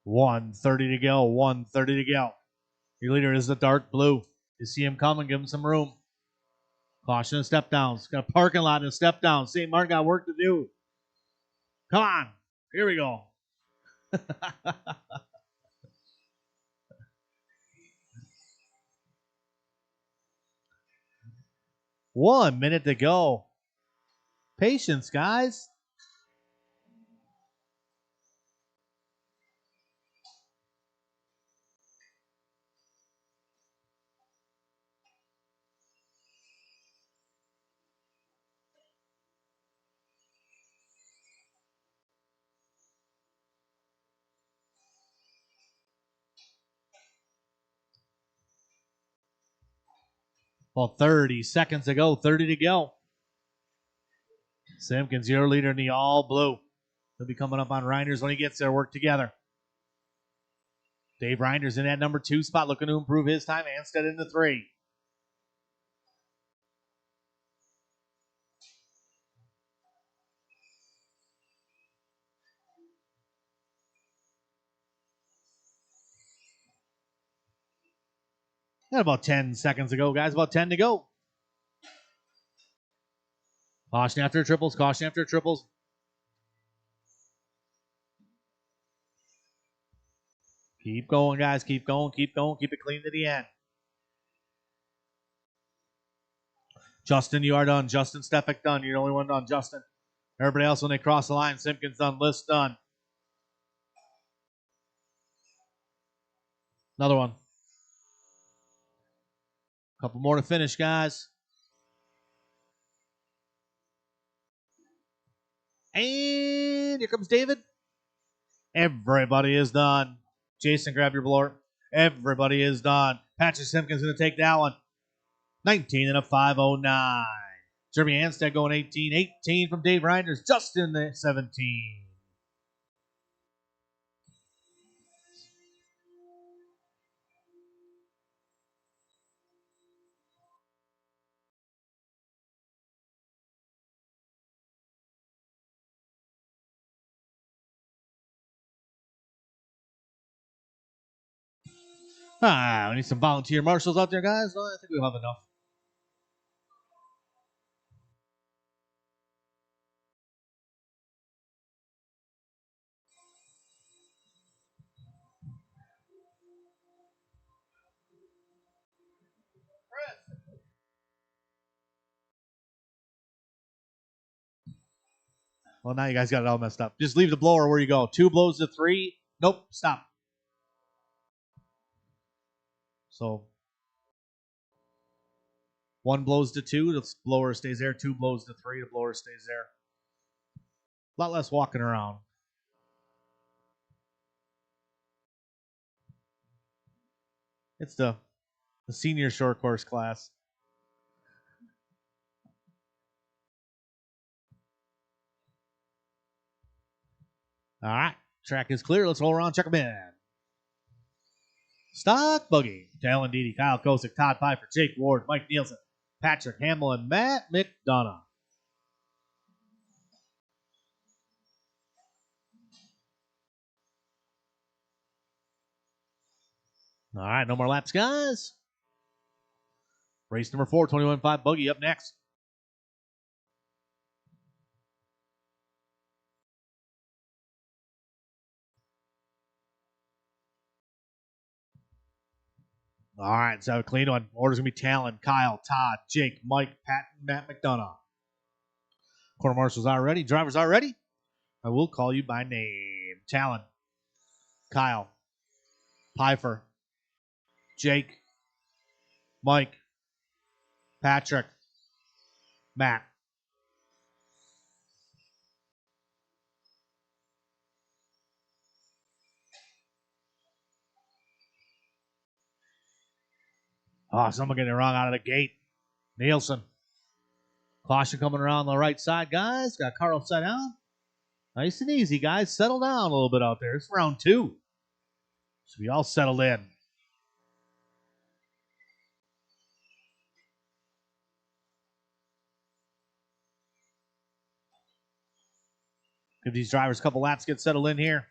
$1:30 to go. 1:30 to go. Your leader is the dark blue. You see him coming, give him some room. Caution and step downs. Got a parking lot and a step down. St. Martin got work to do. Come on. Here we go. 1 minute to go. Patience, guys. Well, 30 seconds to go, 30 to go. Simpkins, your leader in the all blue. He'll be coming up on Reinders when he gets there. Work together. Dave Reinders in that number 2 spot, looking to improve his time. Anstead in the 3. Got about 10 seconds to go, guys. About 10 to go. Caution after triples. Caution after triples. Keep going, guys. Keep going. Keep going. Keep it clean to the end. Justin, you are done. Justin Stefik done. You're the only one done. Justin. Everybody else, when they cross the line, Simpkins done. List done. Another one. Couple more to finish, guys. And here comes David. Everybody is done. Jason, grab your blower. Everybody is done. Patrick Simpkins going to take that one. 19 and a 509. Jeremy Anstead going 18. 18 from Dave Reinders. Justin the 17. We need some volunteer marshals out there, guys. Well, I think we'll have enough. Well, now you guys got it all messed up. Just leave the blower where you go. 2 blows to 3. Nope, stop. So 1 blows to 2. The blower stays there. 2 blows to 3. The blower stays there. A lot less walking around. It's the senior short course class. All right. Track is clear. Let's roll around. Check them in. Stock Buggy. Talon Didi, Kyle Kosick, Todd Pfeiffer, Jake Ward, Mike Nielsen, Patrick Hamill, and Matt McDonough. All right. No more laps, guys. Race number 4, 21.5 Buggy up next. All right, so a clean one. Order's going to be Talon, Kyle, Todd, Jake, Mike, Pat, and Matt McDonough. Quarter marshals are ready. Drivers are ready. I will call you by name. Talon, Kyle, Pfeiffer, Jake, Mike, Patrick, Matt. Oh, someone getting it wrong out of the gate. Nielsen. Caution coming around the right side, guys. Got Carl set down. Nice and easy, guys. Settle down a little bit out there. It's round 2. So we all settled in. Give these drivers a couple laps, get settled in here.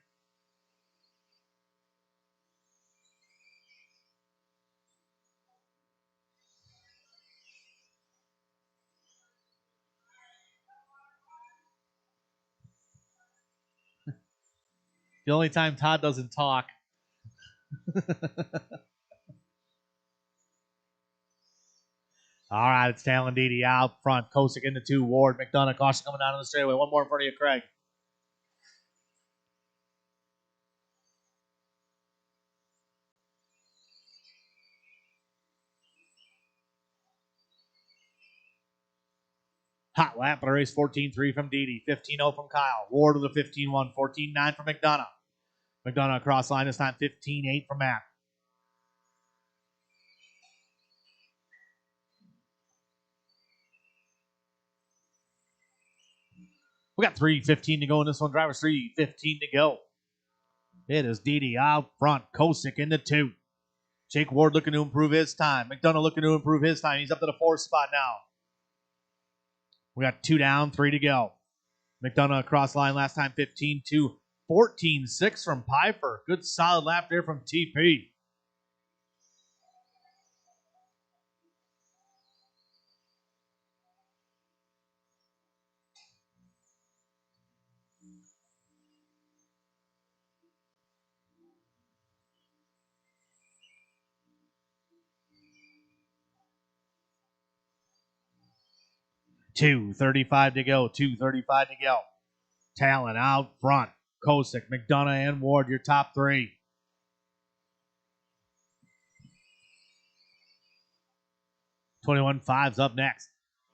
The only time Todd doesn't talk. All right, it's Talon Didi out front. Kosick into 2. Ward, McDonough, caution coming down on the straightaway. One more in front of you, Craig. Hot lap of the race, 14-3 from Didi, 15-0 from Kyle. Ward with a 15-1, 14-9 from McDonough. McDonough across line this time, 15-8 from Matt. We got 3:15 to go in this one. Drivers 3:15 to go. It is Didi out front. Kosick into 2. Jake Ward looking to improve his time. McDonough looking to improve his time. He's up to the 4th spot now. We got 2 down, 3 to go. McDonough across line last time, 15-2. 14-6 from Piper. Good solid lap there from TP. $2:35 to go. 2:35 to go. Talon out front. Kosick, McDonough, and Ward, your top 3. 21.5's up next.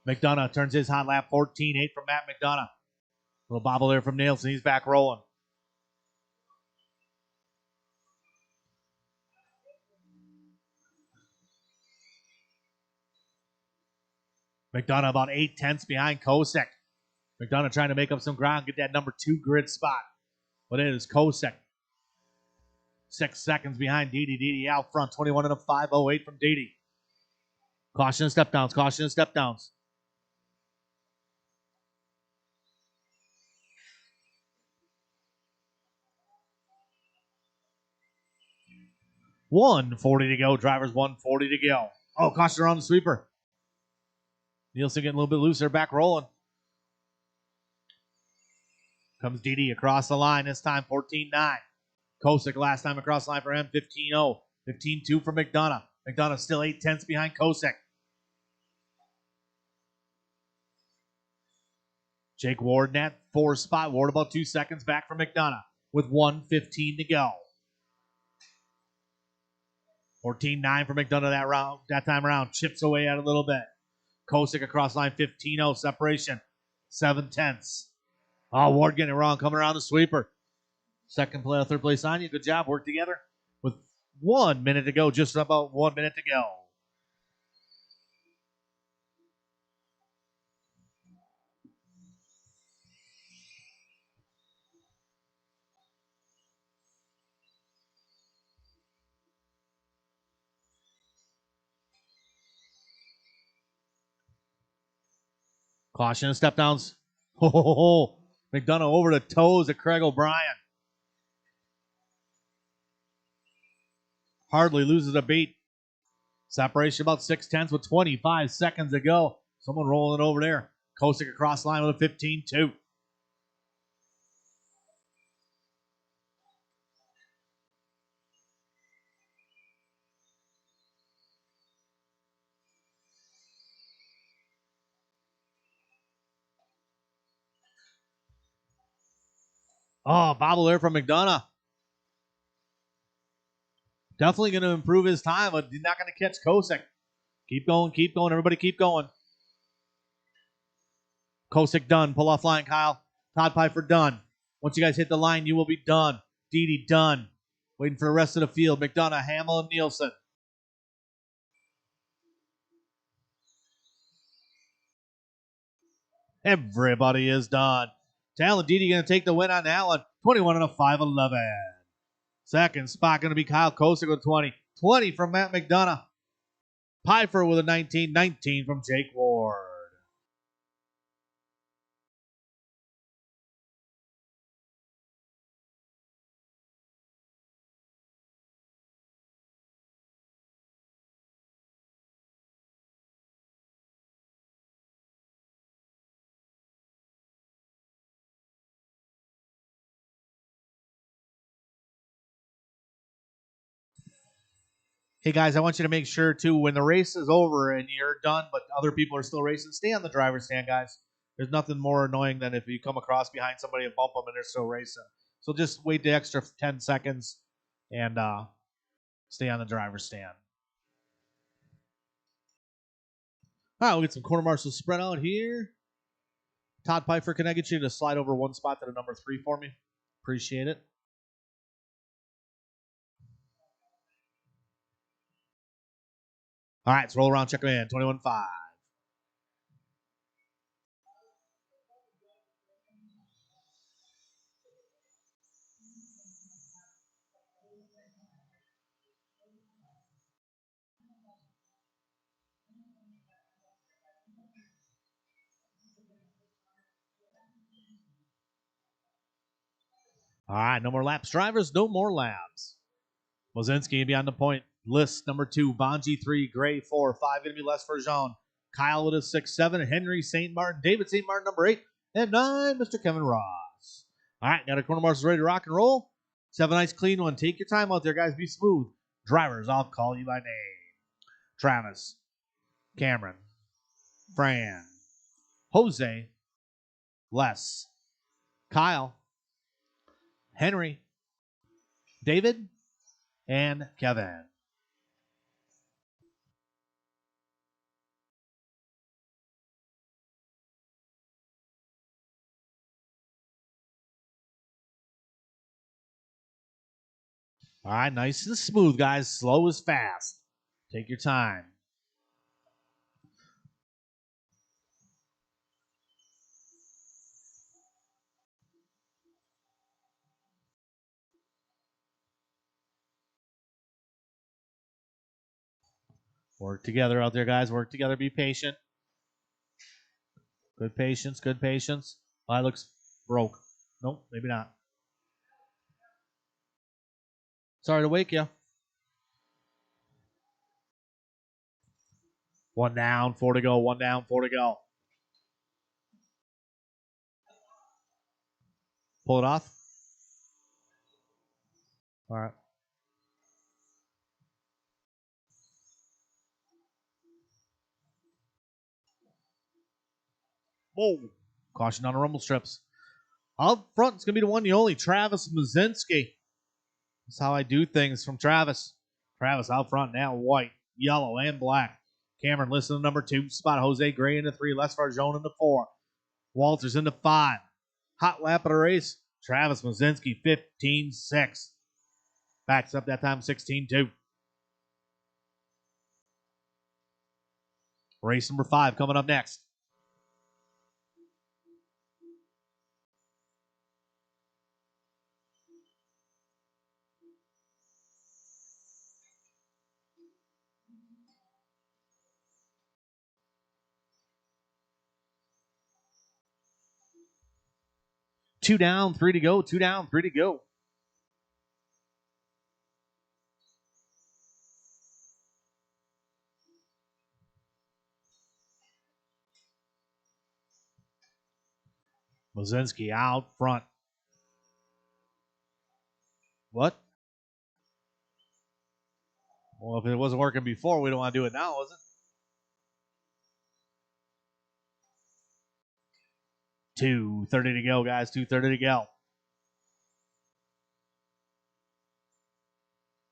McDonough turns his hot lap, 14-8 from Matt McDonough. Little bobble there from Nielsen. He's back rolling. McDonough about 8/10 behind Kosick. McDonough trying to make up some ground, get that number 2 grid spot. But it is Kosick. 6 seconds behind Didi. Didi out front, 21 and a 5:08 from Didi. Caution and step downs, caution and step downs. $140 to go. Drivers $140 to go. Oh, caution around the sweeper. Nielsen getting a little bit looser, back rolling. Comes Didi across the line, this time 14-9. Kosick last time across the line for him, 15-0. 15-2 for McDonough. McDonough still 8/10 behind Kosick. Jake Ward in that 4 spot. Ward about 2 seconds back from McDonough with 1:15 to go. 14-9 for McDonough that time around. Chips away at a little bit. Kosick across line, 15-0. Separation, 7/10. Oh, Ward getting it wrong, coming around the sweeper. Third place on you. Good job. Work together. With 1 minute to go, just about 1 minute to go. Caution and step downs. Oh, McDonough over the toes of Craig O'Brien. Hardly loses a beat. Separation about 6/10 with 25 seconds to go. Someone rolling over there. Kosick across line with a 15-2. Oh, bobble there from McDonough. Definitely going to improve his time, but he's not going to catch Kosick. Keep going, keep going. Everybody keep going. Kosick done. Pull off line, Kyle. Todd Piper done. Once you guys hit the line, you will be done. Didi done. Waiting for the rest of the field. McDonough, Hamill, and Nielsen. Everybody is done. Talon Didi going to take the win on that one. 21 and a 5:11. Second spot going to be Kyle Kosick with 20. 20 from Matt McDonough. Piper with a 19. 19 from Jake Ward. Hey guys, I want you to make sure too, when the race is over and you're done, but other people are still racing, stay on the driver's stand, guys. There's nothing more annoying than if you come across behind somebody and bump them and they're still racing. So just wait the extra 10 seconds and stay on the driver's stand. All right, we'll get some quarter marshals spread out here. Todd Pfeiffer, can I get you to slide over one spot to the number 3 for me? Appreciate it. All right, let's roll around, check them in. 21-5. All right, no more laps. Drivers, no more laps. Wozinski going to be on the point. List number 2, Bonji 3, Gray 4, 5 going to be Les Farjon. Kyle with a 6, 7, Henry St. Martin, David St. Martin number 8, and 9, Mr. Kevin Ross. All right, got our corner marshals ready to rock and roll. Let's have a nice clean one. Take your time out there, guys. Be smooth. Drivers, I'll call you by name. Travis, Cameron, Fran, Jose, Les, Kyle, Henry, David, and Kevin. All right, nice and smooth, guys. Slow is fast. Take your time. Work together out there, guys. Work together. Be patient. Good patience. Good patience. Oh, that looks broke. Nope, maybe not. Sorry to wake you. 1 down, 4 to go. 1 down, 4 to go. Pull it off. All right. Whoa. Caution on the rumble strips. Up front, it's going to be the one, the only Travis Mazinski. That's how I do things from Travis. Travis out front now, white, yellow, and black. Cameron listed in number 2 spot. Jose Gray in the 3. Les Farjon in the 4. Walters in the 5. Hot lap of the race. Travis Mazinski 15-6. Backs up that time 16-2. Race number 5 coming up next. Two down, 3 to go. 2 down, 3 to go. Mazinski out front. What? Well, if it wasn't working before, we don't want to do it now, is it? 2:30 to go, guys. 2:30 to go.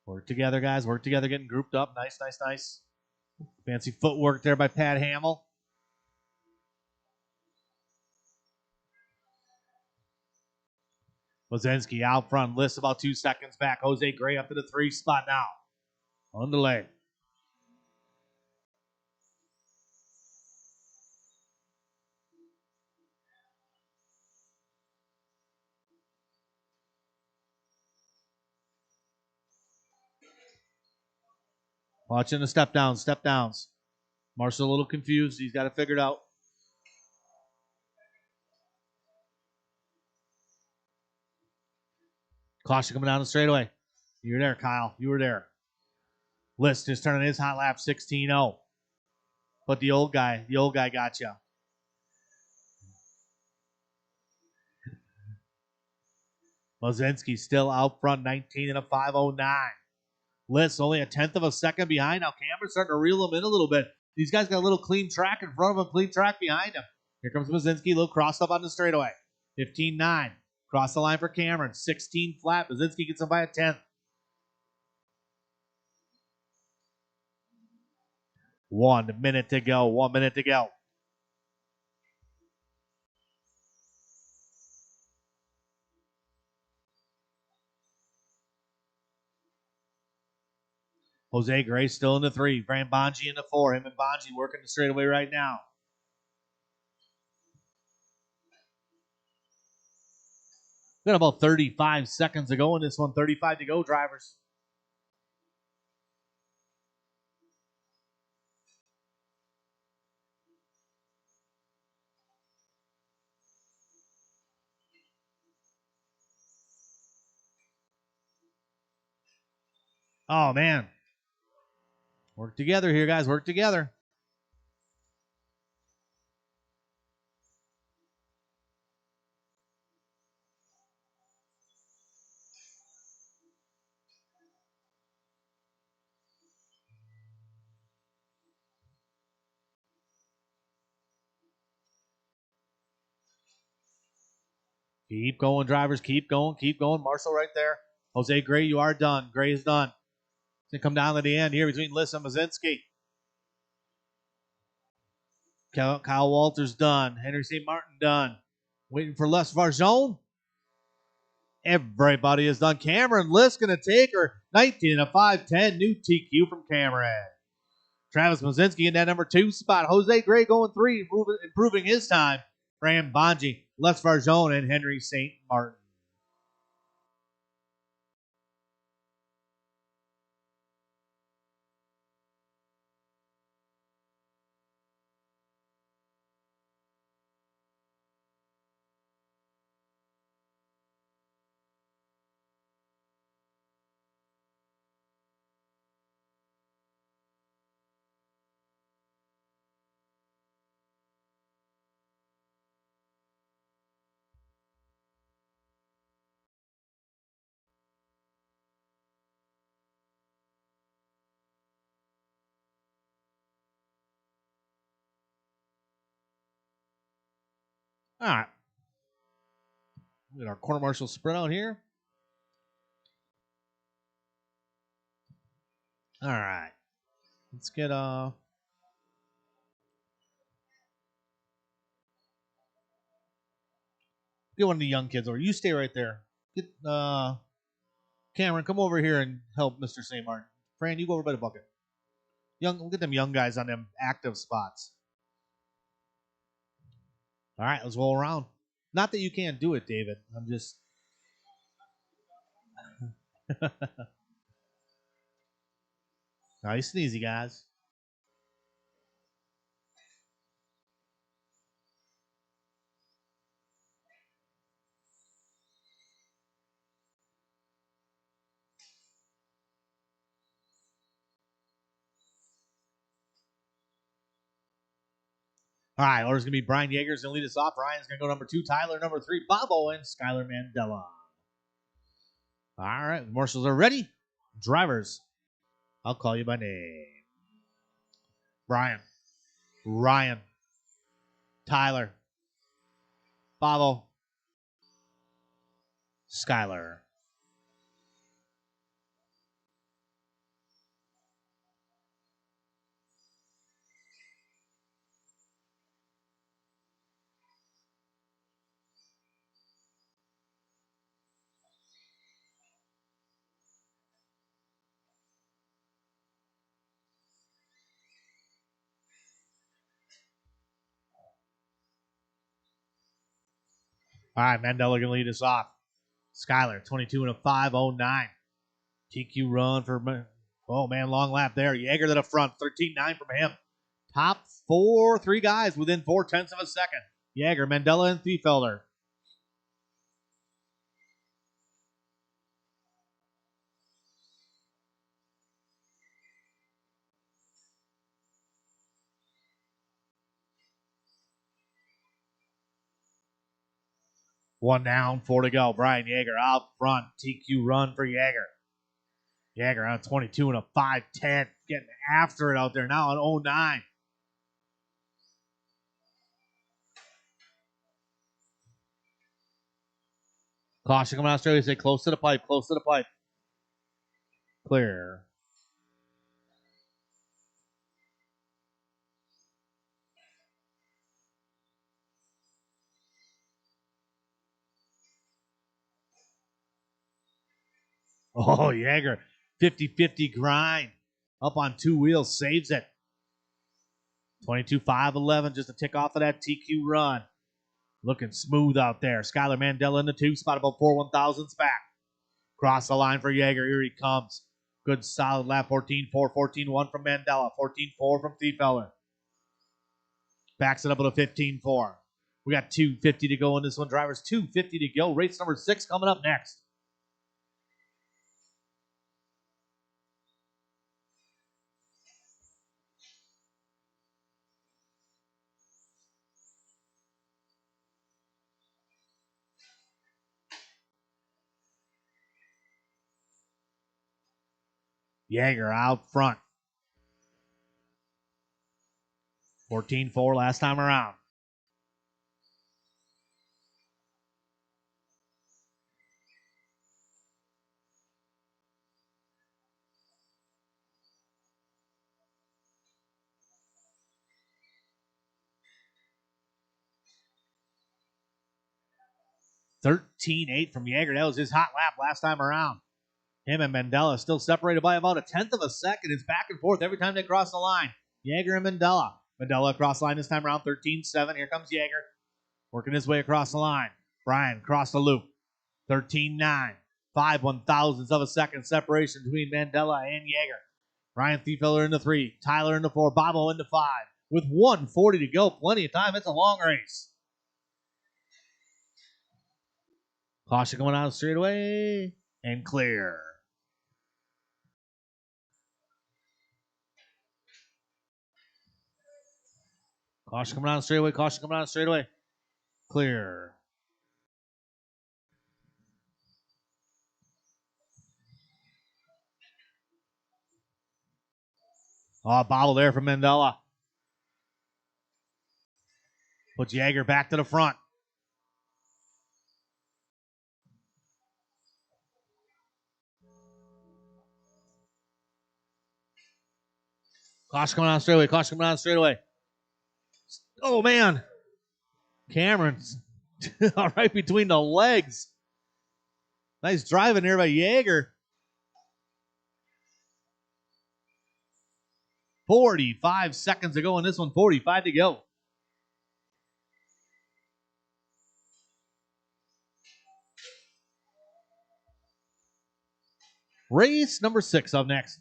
Work together, guys. Work together, getting grouped up. Nice, nice, nice. Fancy footwork there by Pat Hamill. Wozinski out front. Lists about 2 seconds back. Jose Gray up to the 3 spot now. On delay. Watching the step downs. Step downs. Marshall a little confused. He's got it figured out. Caution coming down the straightaway. You were there, Kyle. You were there. List just turning his hot lap 16-0. But the old guy got you. Mozinski still out front, 19 and a 509. List only a tenth of a second behind. Now Cameron's starting to reel them in a little bit. These guys got a little clean track in front of them, clean track behind them. Here comes Mazinski, a little crossed up on the straightaway. 15-9. Cross the line for Cameron. 16 flat. Mazinski gets him by a tenth. 1 minute to go. 1 minute to go. Jose Gray still in the 3. Fran Bonji in the 4. Him and Bonji working the straightaway right now. Got about 35 seconds to go in this one. 35 to go, drivers. Oh, man. Work together here, guys. Work together. Keep going, drivers. Keep going. Keep going. Marshall right there. Jose Gray, you are done. Gray is done. It's going to come down to the end here between Liss and Mazinski. Kyle Walters done. Henry St. Martin done. Waiting for Les Varjone. Everybody is done. Cameron Liss going to take her. 19 and a 5-10. New TQ from Cameron. Travis Mazinski in that number 2 spot. Jose Gray going 3, improving his time. Fran Bonji, Les Varjone, and Henry St. Martin. All right. We got our corner marshal spread out here. All right. Let's get one of the young kids over. You stay right there. Get Cameron, come over here and help Mr. St. Martin. Fran, you go over by the bucket. We'll get them young guys on them active spots. All right, let's roll around. Not that you can't do it, David. I'm just. Nice and easy, guys. All right, order's going to be Brian Yeager's going to lead us off. Ryan's going to go number 2, Tyler number 3, Bob Owen, Skylar Mandela. All right, the marshals are ready. Drivers, I'll call you by name. Brian, Ryan, Tyler, Bobo, Skylar. All right, Mandela going to lead us off. Skylar, 22 and a 509. TQ run for, oh man, long lap there. Yeager to the front, 13.9 from him. Top 3 guys within 0.4 of a second. Yeager, Mandela, and Thiefelder. One down, 4 to go. Brian Yeager out front. TQ run for Yeager. Yeager on 22 and a 5.10. Getting after it out there now on 09. Caution coming out straight. Say close to the pipe, close to the pipe. Clear. Oh, Yeager, 50-50 grind. Up on two wheels, saves it. 22-5-11, just a tick off of that TQ run. Looking smooth out there. Skylar Mandela in the 2 spot, about 4/1000s back. Cross the line for Yeager. Here he comes. Good solid lap. 14-4, 14-1 from Mandela. 14-4 from Thiefeller. Backs it up with a 15-4. We got 2:50 to go in this one. Drivers, 2:50 to go. Race number 6 coming up next. Yeager out front. 14-4 last time around. $13.8 from Yeager. That was his hot lap last time around. Him and Mandela still separated by about 1/10 of a second. It's back and forth every time they cross the line. Yeager and Mandela. Mandela across the line this time around, 13-7. Here comes Yeager, working his way across the line. Brian crossed the loop, 13-9. 5/1000s of a second separation between Mandela and Yeager. Ryan Thiefeller in the 3, Tyler in the 4, Bobo in the 5. With 1:40 to go, plenty of time. It's a long race. Caution going out straight away and clear. Caution coming out straight away. Caution coming out straight away. Clear. Oh, bobble there from Mandela. Puts Yeager back to the front. Caution coming out straight away. Caution coming out straight away. Oh, man. Cameron's right between the legs. Nice driving there by Yeager. 45 seconds to go in this one. 45 to go. Race number 6 up next.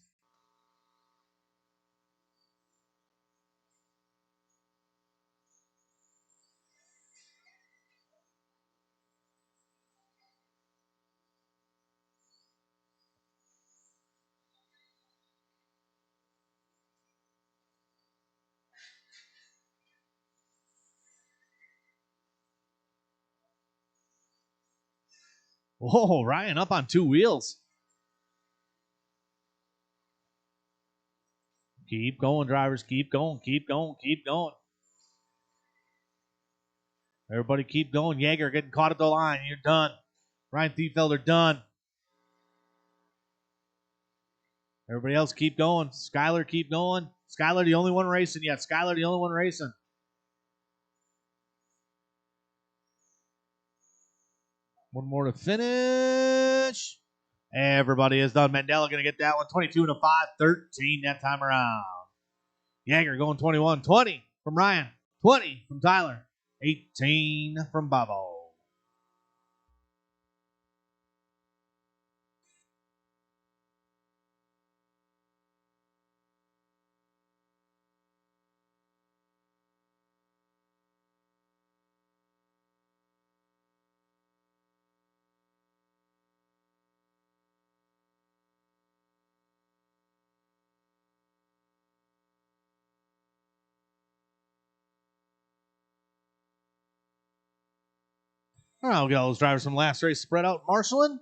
Whoa, Ryan up on two wheels. Keep going, drivers. Keep going, keep going, keep going. Everybody keep going. Yeager getting caught at the line. You're done. Ryan Thiefelder done. Everybody else keep going. Skylar keep going. Skylar the only one racing yet. Skylar the only one racing. One more to finish. Everybody is done. Mandela going to get that one. 22 and a 5. 13 that time around. Yeager going 21. 20 from Ryan. 20 from Tyler. 18 from Bobo. All right, we'll get all those drivers from last race spread out marshaling.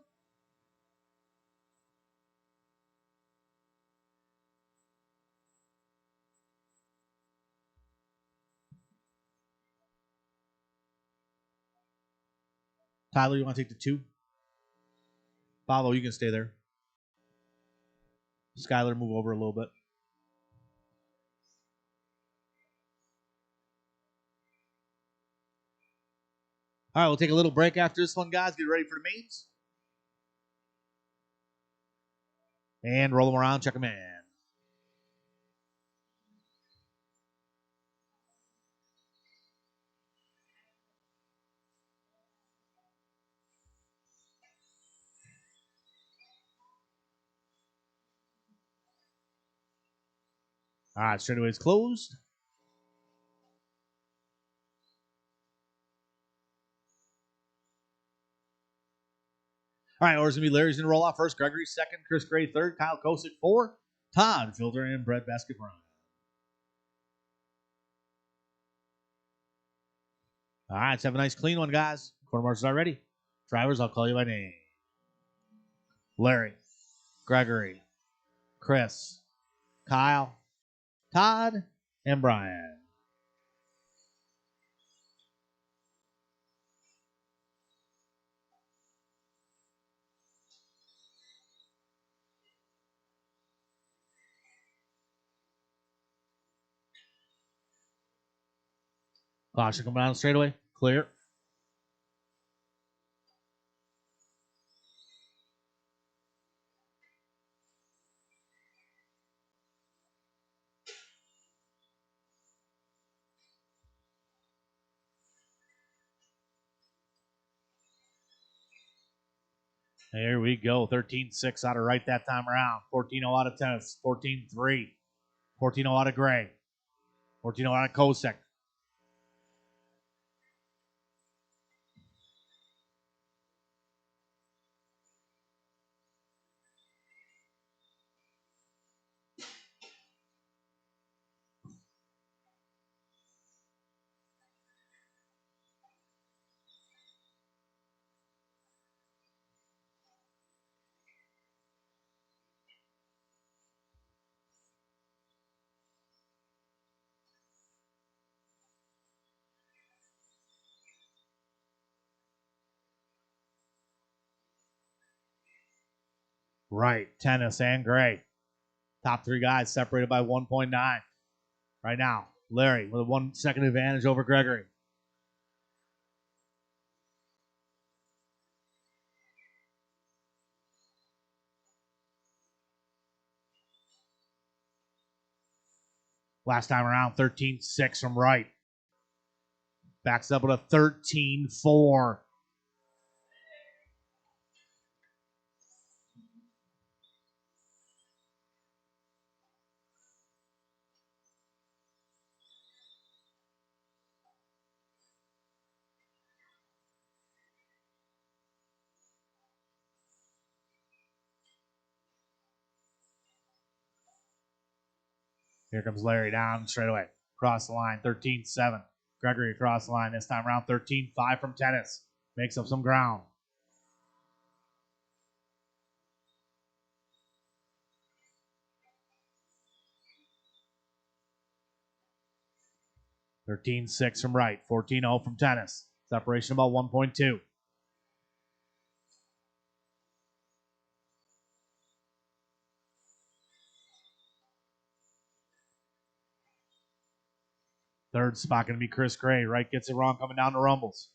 Tyler, you want to take the 2? Pablo, you can stay there. Skyler, move over a little bit. All right, we'll take a little break after this one, guys. Get ready for the mains. And roll them around, check them in. All right, straightaway's closed. All right, orders going to be Larry's going to roll off first, Gregory second, Chris Gray third, Kyle Kosick 4, Todd Filter, and Brett Basket Brown. All right, let's have a nice clean one, guys. Quarter marshals are ready. Drivers, I'll call you by name. Larry, Gregory, Chris, Kyle, Todd, and Brian. Caution coming down straightaway. Clear. There we go. 13-6 out of right that time around. 14-0 out of tennis. 14-3. 14-0 out of Gray. 14-0 out of Kosick. Right, tennis and Gray. Top 3 guys separated by 1.9. Right now, Larry with a 1 second advantage over Gregory. Last time around, 13-6 from right. Backs up with a 13-4. Here comes Larry down straight away. Cross the line, 13-7. Gregory across the line this time around, 13-5 from tennis. Makes up some ground. (13-6) from right, 14-0 from tennis. Separation about 1.2. Third spot going to be Chris Gray. Right gets it wrong coming down to rumbles.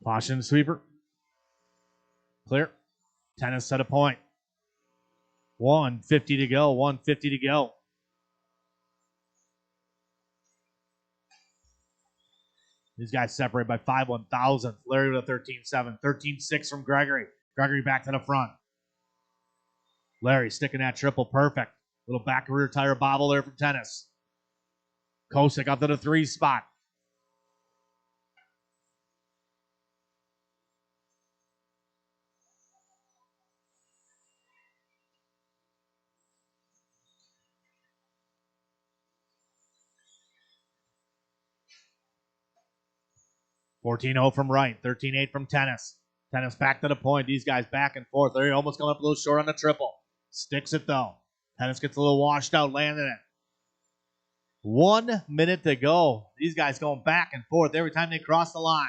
Caution sweeper. Clear. Tennis set a point. 150 to go. 150 to go. These guys separate by 5/1000. Larry with a 13-7. 13-6 from Gregory. Gregory back to the front. Larry sticking that triple perfect. Little back rear tire bobble there from tennis. Kosick up to the 3 spot. (14-0) from right. 13-8 from tennis. Tennis back to the point. These guys back and forth. They're almost going up a little short on the triple. Sticks it though. Tennis gets a little washed out, landing it. 1 minute to go. These guys going back and forth every time they cross the line.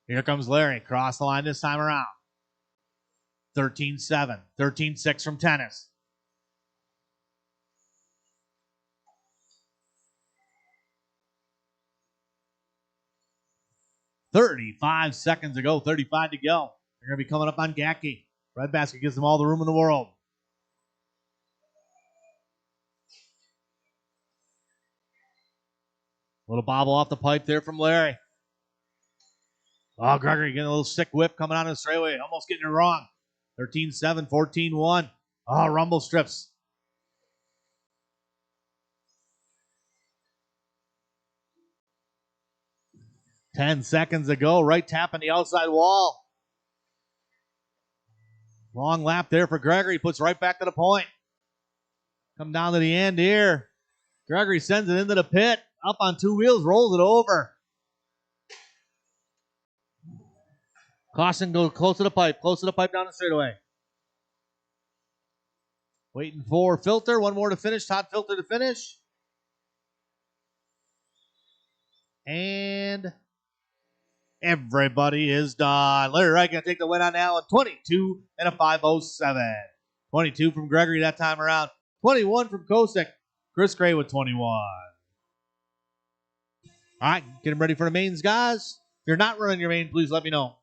Here comes Larry. Cross the line this time around. 13-7. 13-6 from Tennis. $35 seconds to go. 35 to go. They're going to be coming up on Gacky. Red Basket gives them all the room in the world. Little bobble off the pipe there from Larry. Oh, Gregory getting a little sick whip coming out of the straightaway. Almost getting it wrong. 13-7, 14-1. Oh, rumble strips. $10 seconds to go. Right tapping the outside wall. Long lap there for Gregory. Puts right back to the point. Come down to the end here. Gregory sends it into the pit. Up on two wheels. Rolls it over. Caution goes close to the pipe. Close to the pipe down the straightaway. Waiting for Filter. One more to finish. Todd Filter to finish. And everybody is done. Larry Wright going to take the win on that one. 22 and a 5:07. 22 from Gregory that time around. 21 from Kosick. Chris Gray with 21. All right, get them ready for the mains, guys. If you're not running your main, please let me know.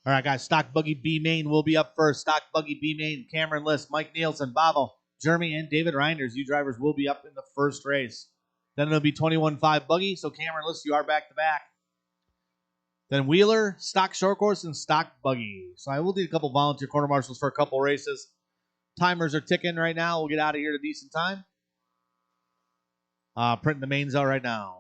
All right, guys. Stock Buggy B Main will be up first. Stock Buggy B Main, Cameron List, Mike Nielsen, Bavo, Jeremy, and David Reinders. You drivers will be up in the first race. Then it'll be 21-5 Buggy. So Cameron List, you are back to back. Then Wheeler, Stock Short Course, and Stock Buggy. So I will need a couple volunteer quarter marshals for a couple races. Timers are ticking right now. We'll get out of here at a decent time. Printing the mains out right now.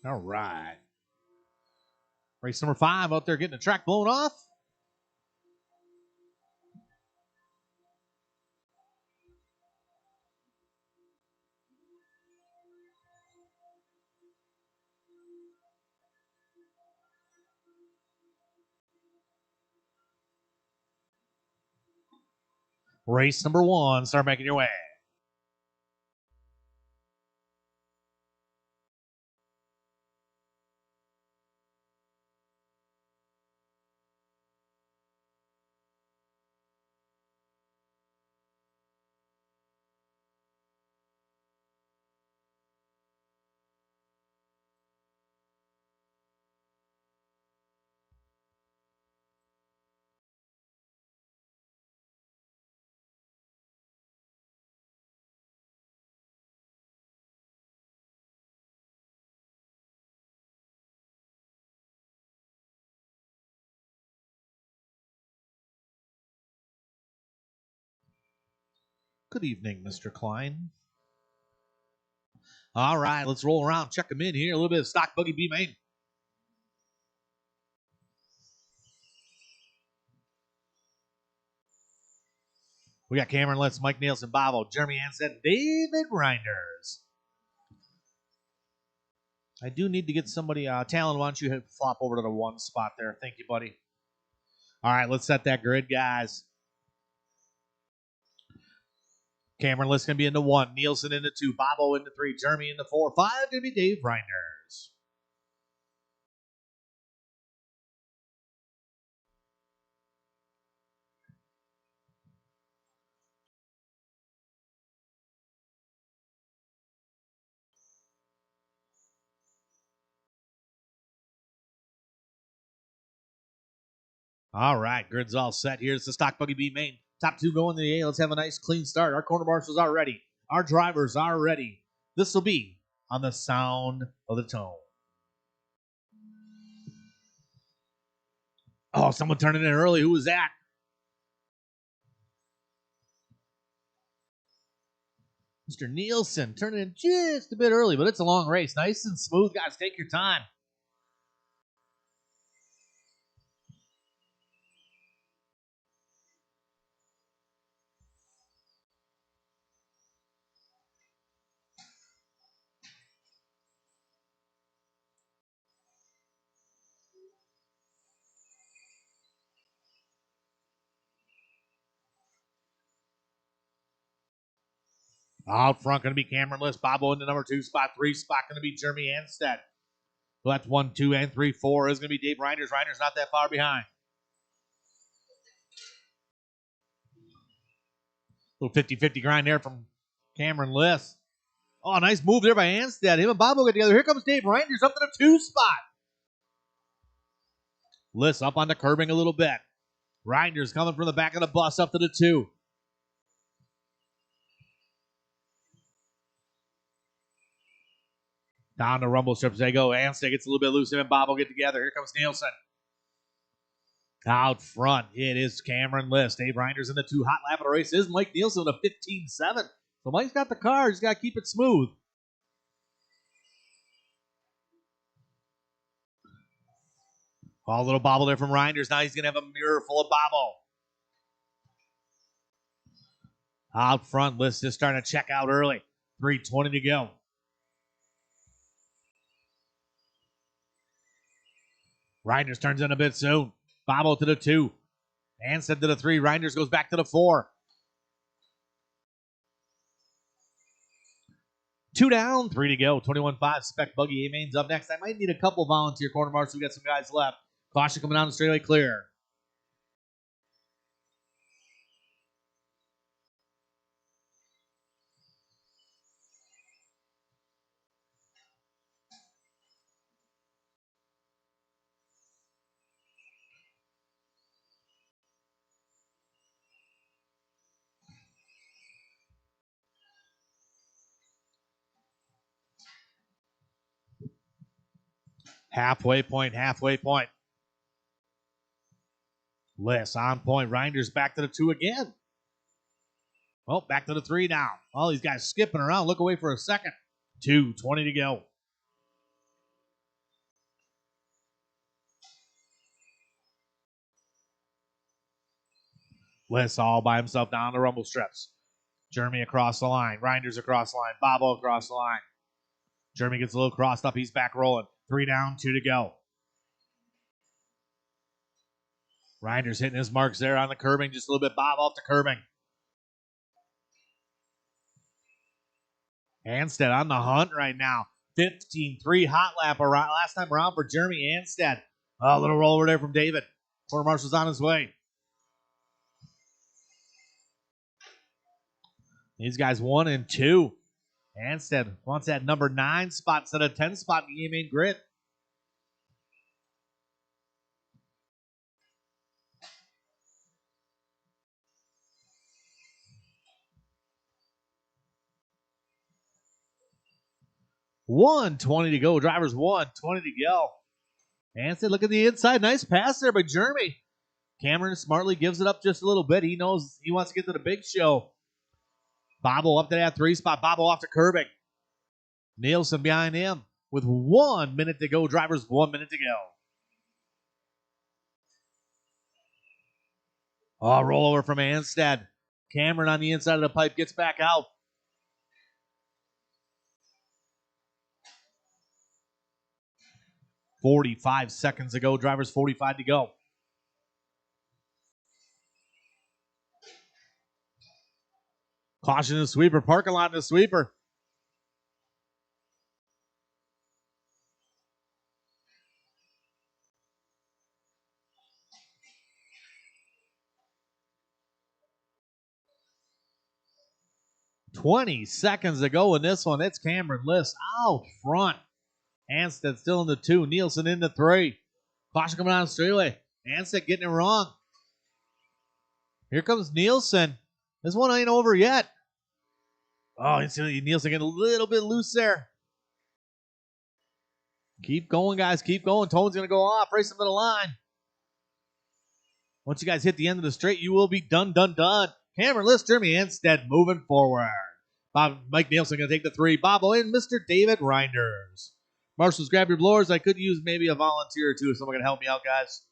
All right. Race number 5 out there getting the track blown off. Race number 1. Start making your way. Good evening, Mr. Klein. All right, let's roll around. Check them in here. A little bit of stock buggy B main. We got Cameron Litz, Mike Nielsen, Bobo, Jeremy Hansen, David Reinders. I do need to get somebody. Talon, why don't you flop over to the 1 spot there? Thank you, buddy. All right, let's set that grid, guys. Cameron Litz going to be into 1. Nielsen into 2. Bobo into 3. Jeremy into 4. 5 going to be Dave Reinders. All right, grid's all set. Here's the stock buggy B main. Top 2 going to the A. Let's have a nice clean start. Our corner marshals are ready. Our drivers are ready. This will be on the sound of the tone. Oh, someone turning in early. Who was that? Mr. Nielsen turning in just a bit early, but it's a long race. Nice and smooth, guys. Take your time. Out front going to be Cameron Litz. Bobo in the number 2 spot. 3 spot going to be Jeremy Anstead. So that's 1, 2, and 3. 4 is going to be Dave Reinders. Reinders not that far behind. Little 50-50 grind there from Cameron Litz. Oh, nice move there by Anstead. Him and Bobo get together. Here comes Dave Reinders up to the 2 spot. Litz up on the curbing a little bit. Reinders coming from the back of the bus up to the 2. Down the rumble strips they go. Anstead gets a little bit loose. Him and Bobo get together. Here comes Nielsen. Out front, it is Cameron Litz. Dave Reinders in the 2. Hot lap of the race is Mike Nielsen with a 15-7. So Mike's got the car. He's got to keep it smooth. Oh, a little bobble there from Reinders. Now he's going to have a mirror full of Bobo. Out front, Litz just starting to check out early. 3:20 to go. Reinders turns in a bit soon. Bobo to the 2. Anstead to the 3. Reinders goes back to the 4. 2 down, 3 to go. 21-5. Spec Buggy A-Main's up next. I might need a couple volunteer corner marks. We got some guys left. Caution coming down the straightaway clear. Halfway point. Litz on point. Reinders back to the 2 again. Well, back to the 3 now. All these guys skipping around. Look away for a second. 2:20 to go. Liss all by himself down the rumble strips. Jeremy across the line. Reinders across the line. Bobo across the line. Jeremy gets a little crossed up. He's back rolling. 3 down, 2 to go. Reinders hitting his marks there on the curbing. Just a little bit bob off the curbing. Anstead on the hunt right now. 15-3 hot lap around, last time around for Jeremy Anstead. A little roll over there from David. Quarter marshal's on his way. These guys 1 and 2. Anstead wants that number 9 spot instead of 10 spot in the game main grid. $1:20 to go. Drivers $1:20 to go. Anstead, look at the inside. Nice pass there by Jeremy. Cameron smartly gives it up just a little bit. He knows he wants to get to the big show. Bobo up to that 3 spot. Bobo off to curbing. Nielsen behind him with 1 minute to go. Drivers 1 minute to go. Oh, rollover from Anstead. Cameron on the inside of the pipe gets back out. $45 seconds to go. Drivers 45 to go. Caution in the sweeper. Parking lot in the sweeper. $20 seconds to go in this one. It's Cameron Liss out front. Anstead still in the 2. Nielsen in the 3. Caution coming down the straightaway. Anstead getting it wrong. Here comes Nielsen. This one ain't over yet. Oh, Nielsen getting a little bit loose there. Keep going, guys. Keep going. Tone's going to go off. Race them to the line. Once you guys hit the end of the straight, you will be done. Cameron Liss, Jeremy Anstead moving forward. Mike Nielsen going to take the 3. Bobo and Mr. David Reinders. Marshals, grab your blowers. I could use maybe a volunteer or two if someone can help me out, guys.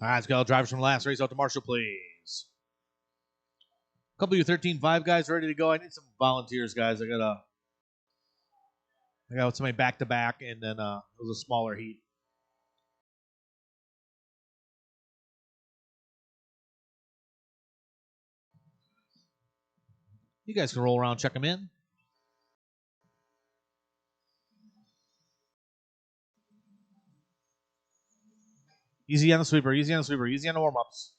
All right, let's go. Drivers from the last race out to Marshall, please. A couple of you 13-5 guys ready to go. I need some volunteers, guys. I got somebody back to back, and then it was a smaller heat. You guys can roll around, check them in. Easy on the sweeper, easy on the warm-ups.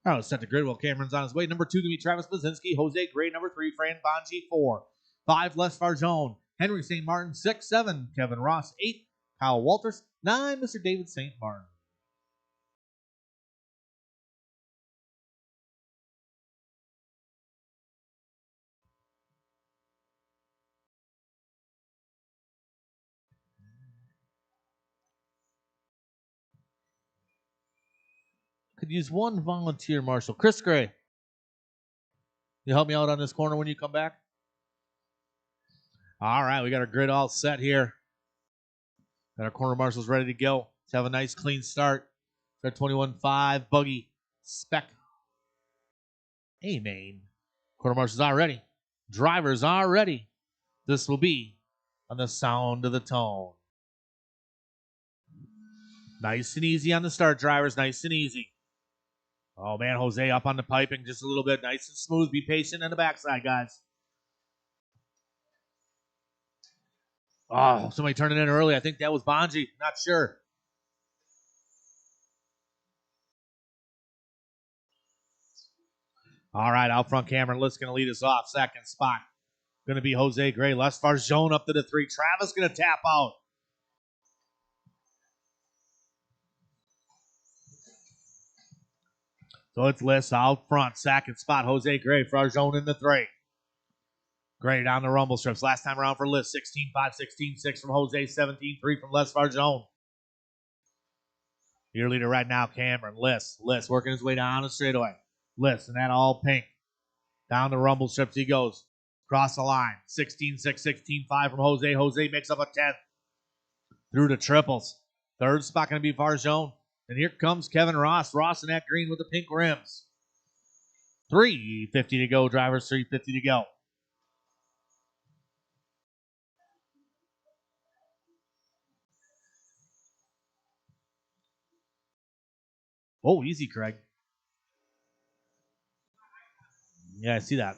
All right, let's set the grid while Cameron's on his way. Number 2 going to be Travis Blazinski. Jose Gray. Number 3, Fran Bonji. 4. 5, Les Farjone. Henry St. Martin. 6, 7, Kevin Ross. 8, Kyle Walters. 9, Mr. David St. Martin. Could use one volunteer, Marshall. Chris Gray. You help me out on this corner when you come back? All right, we got our grid all set here. Got our corner marshals ready to go. Let's have a nice clean start. Start 21-5, Buggy, Spec, A-Main. Quarter marshals are ready. Drivers are ready. This will be on the sound of the tone. Nice and easy on the start, drivers. Nice and easy. Oh, man, Jose up on the piping just a little bit. Nice and smooth. Be patient on the backside, guys. Oh, somebody turned it in early. I think that was Bonji. Not sure. All right, out front, Cameron Liss going to lead us off. Second spot going to be Jose Gray. Les Farjone up to the 3. Travis going to tap out. So it's Liss out front. Second spot, Jose Gray. Farjone in the 3. Gray down the rumble strips. Last time around for Liss, 16-5, 16-6 from Jose, 17-3 from Les Farjone. Your leader right now, Cameron Liss. Liss working his way down the straightaway. Liss, and that all pink. Down the rumble strips he goes. Cross the line. 16-6, 16-5 from Jose. Jose makes up a 10th. Through the triples. Third spot going to be Farjone. And here comes Kevin Ross. Ross in that green with the pink rims. 3:50 to go, drivers. 3:50 to go. Oh, easy, Craig. Yeah, I see that.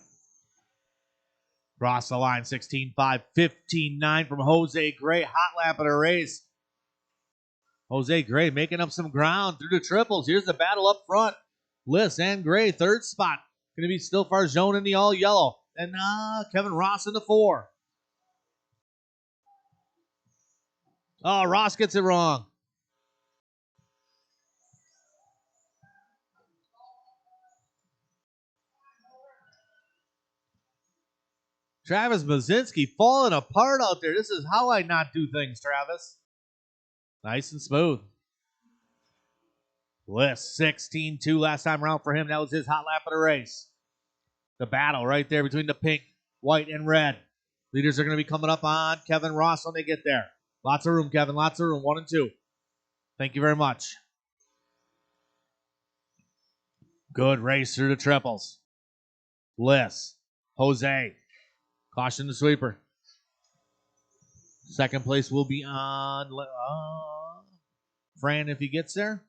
Cross the line, 16-5, 15-9 from Jose Gray. Hot lap of the race. Jose Gray making up some ground through the triples. Here's the battle up front. Liss and Gray, third spot. Going to be still Farjone in the all yellow. And Kevin Ross in the 4. Oh, Ross gets it wrong. Travis Mazinski falling apart out there. This is how I not do things, Travis. Nice and smooth. Liss, 16-2 last time around for him. That was his hot lap of the race. The battle right there between the pink, white, and red. Leaders are going to be coming up on Kevin Ross when they get there. Lots of room, Kevin. Lots of room. 1 and 2. Thank you very much. Good race through the triples. Liss. Jose. Caution the sweeper. Second place will be on Fran if he gets there.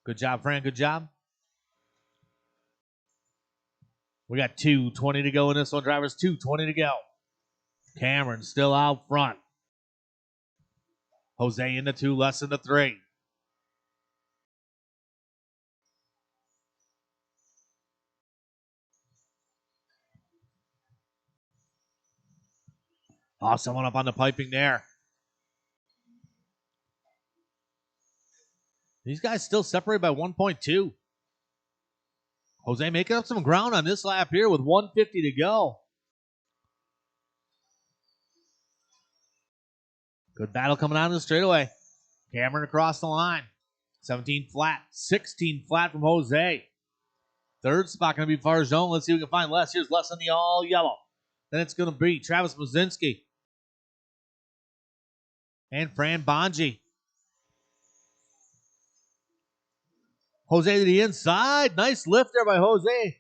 Good job, Fran. Good job. We got 2:20 to go in this one, drivers. 2:20 to go. Cameron still out front. Jose in the 2, less in the 3. Oh, someone up on the piping there. These guys still separated by 1.2. Jose making up some ground on this lap here with 150 to go. Good battle coming out of the straightaway. Cameron across the line. 17 flat, 16 flat from Jose. Third spot going to be Farjone. Let's see if we can find Les. Here's Les in the all yellow. Then it's going to be Travis Mazinski and Fran Bonji. Jose to the inside. Nice lift there by Jose.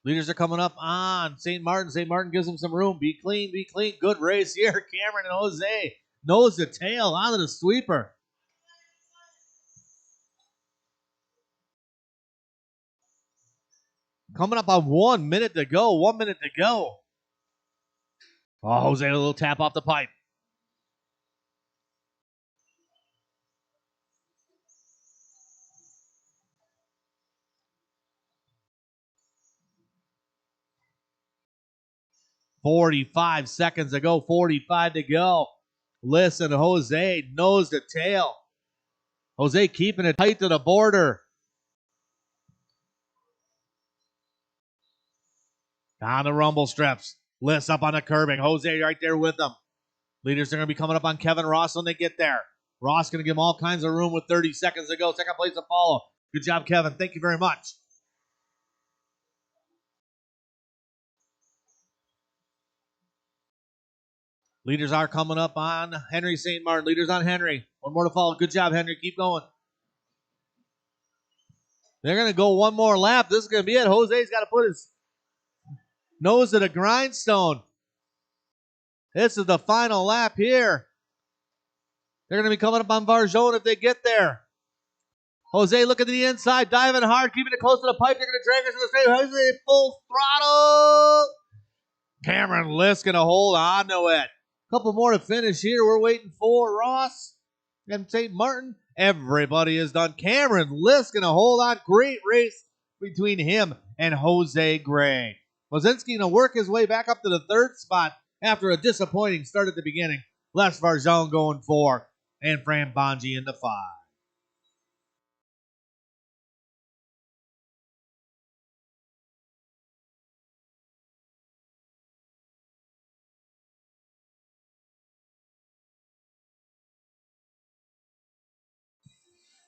Leaders are coming up on St. Martin. St. Martin gives him some room. Be clean, be clean. Good race here. Cameron and Jose. Nose to tail onto the sweeper. Coming up on 1 minute to go. 1 minute to go. Oh, Jose, a little tap off the pipe. $45 seconds to go. 45 to go. Listen, Jose, nose to tail. Jose keeping it tight to the border. On the rumble strips. Liss up on the curbing. Jose right there with them. Leaders are going to be coming up on Kevin Ross when they get there. Ross going to give him all kinds of room with 30 seconds to go. Second place to follow. Good job, Kevin. Thank you very much. Leaders are coming up on Henry St. Martin. Leaders on Henry. One more to follow. Good job, Henry. Keep going. They're going to go one more lap. This is going to be it. Jose's got to put his nose to the grindstone. This is the final lap here. They're going to be coming up on Varjone if they get there. Jose looking to the inside, diving hard, keeping it close to the pipe. They're going to drag us to the straight. Jose full throttle. Cameron List going to hold on to it. A couple more to finish here. We're waiting for Ross and St. Martin. Everybody is done. Cameron List going to hold on. Great race between him and Jose Gray. Wozinski going to work his way back up to the third spot after a disappointing start at the beginning. Les Varjone going 4 and Fran Bonji into 5.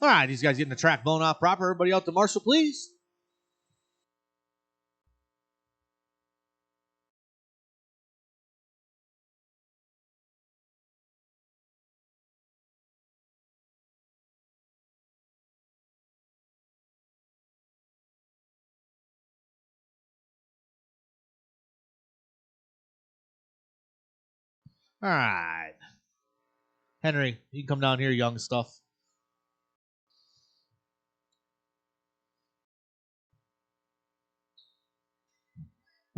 All right, these guys getting the track blown off proper. Everybody out to Marshall, please. All right. Henry, you can come down here, young stuff.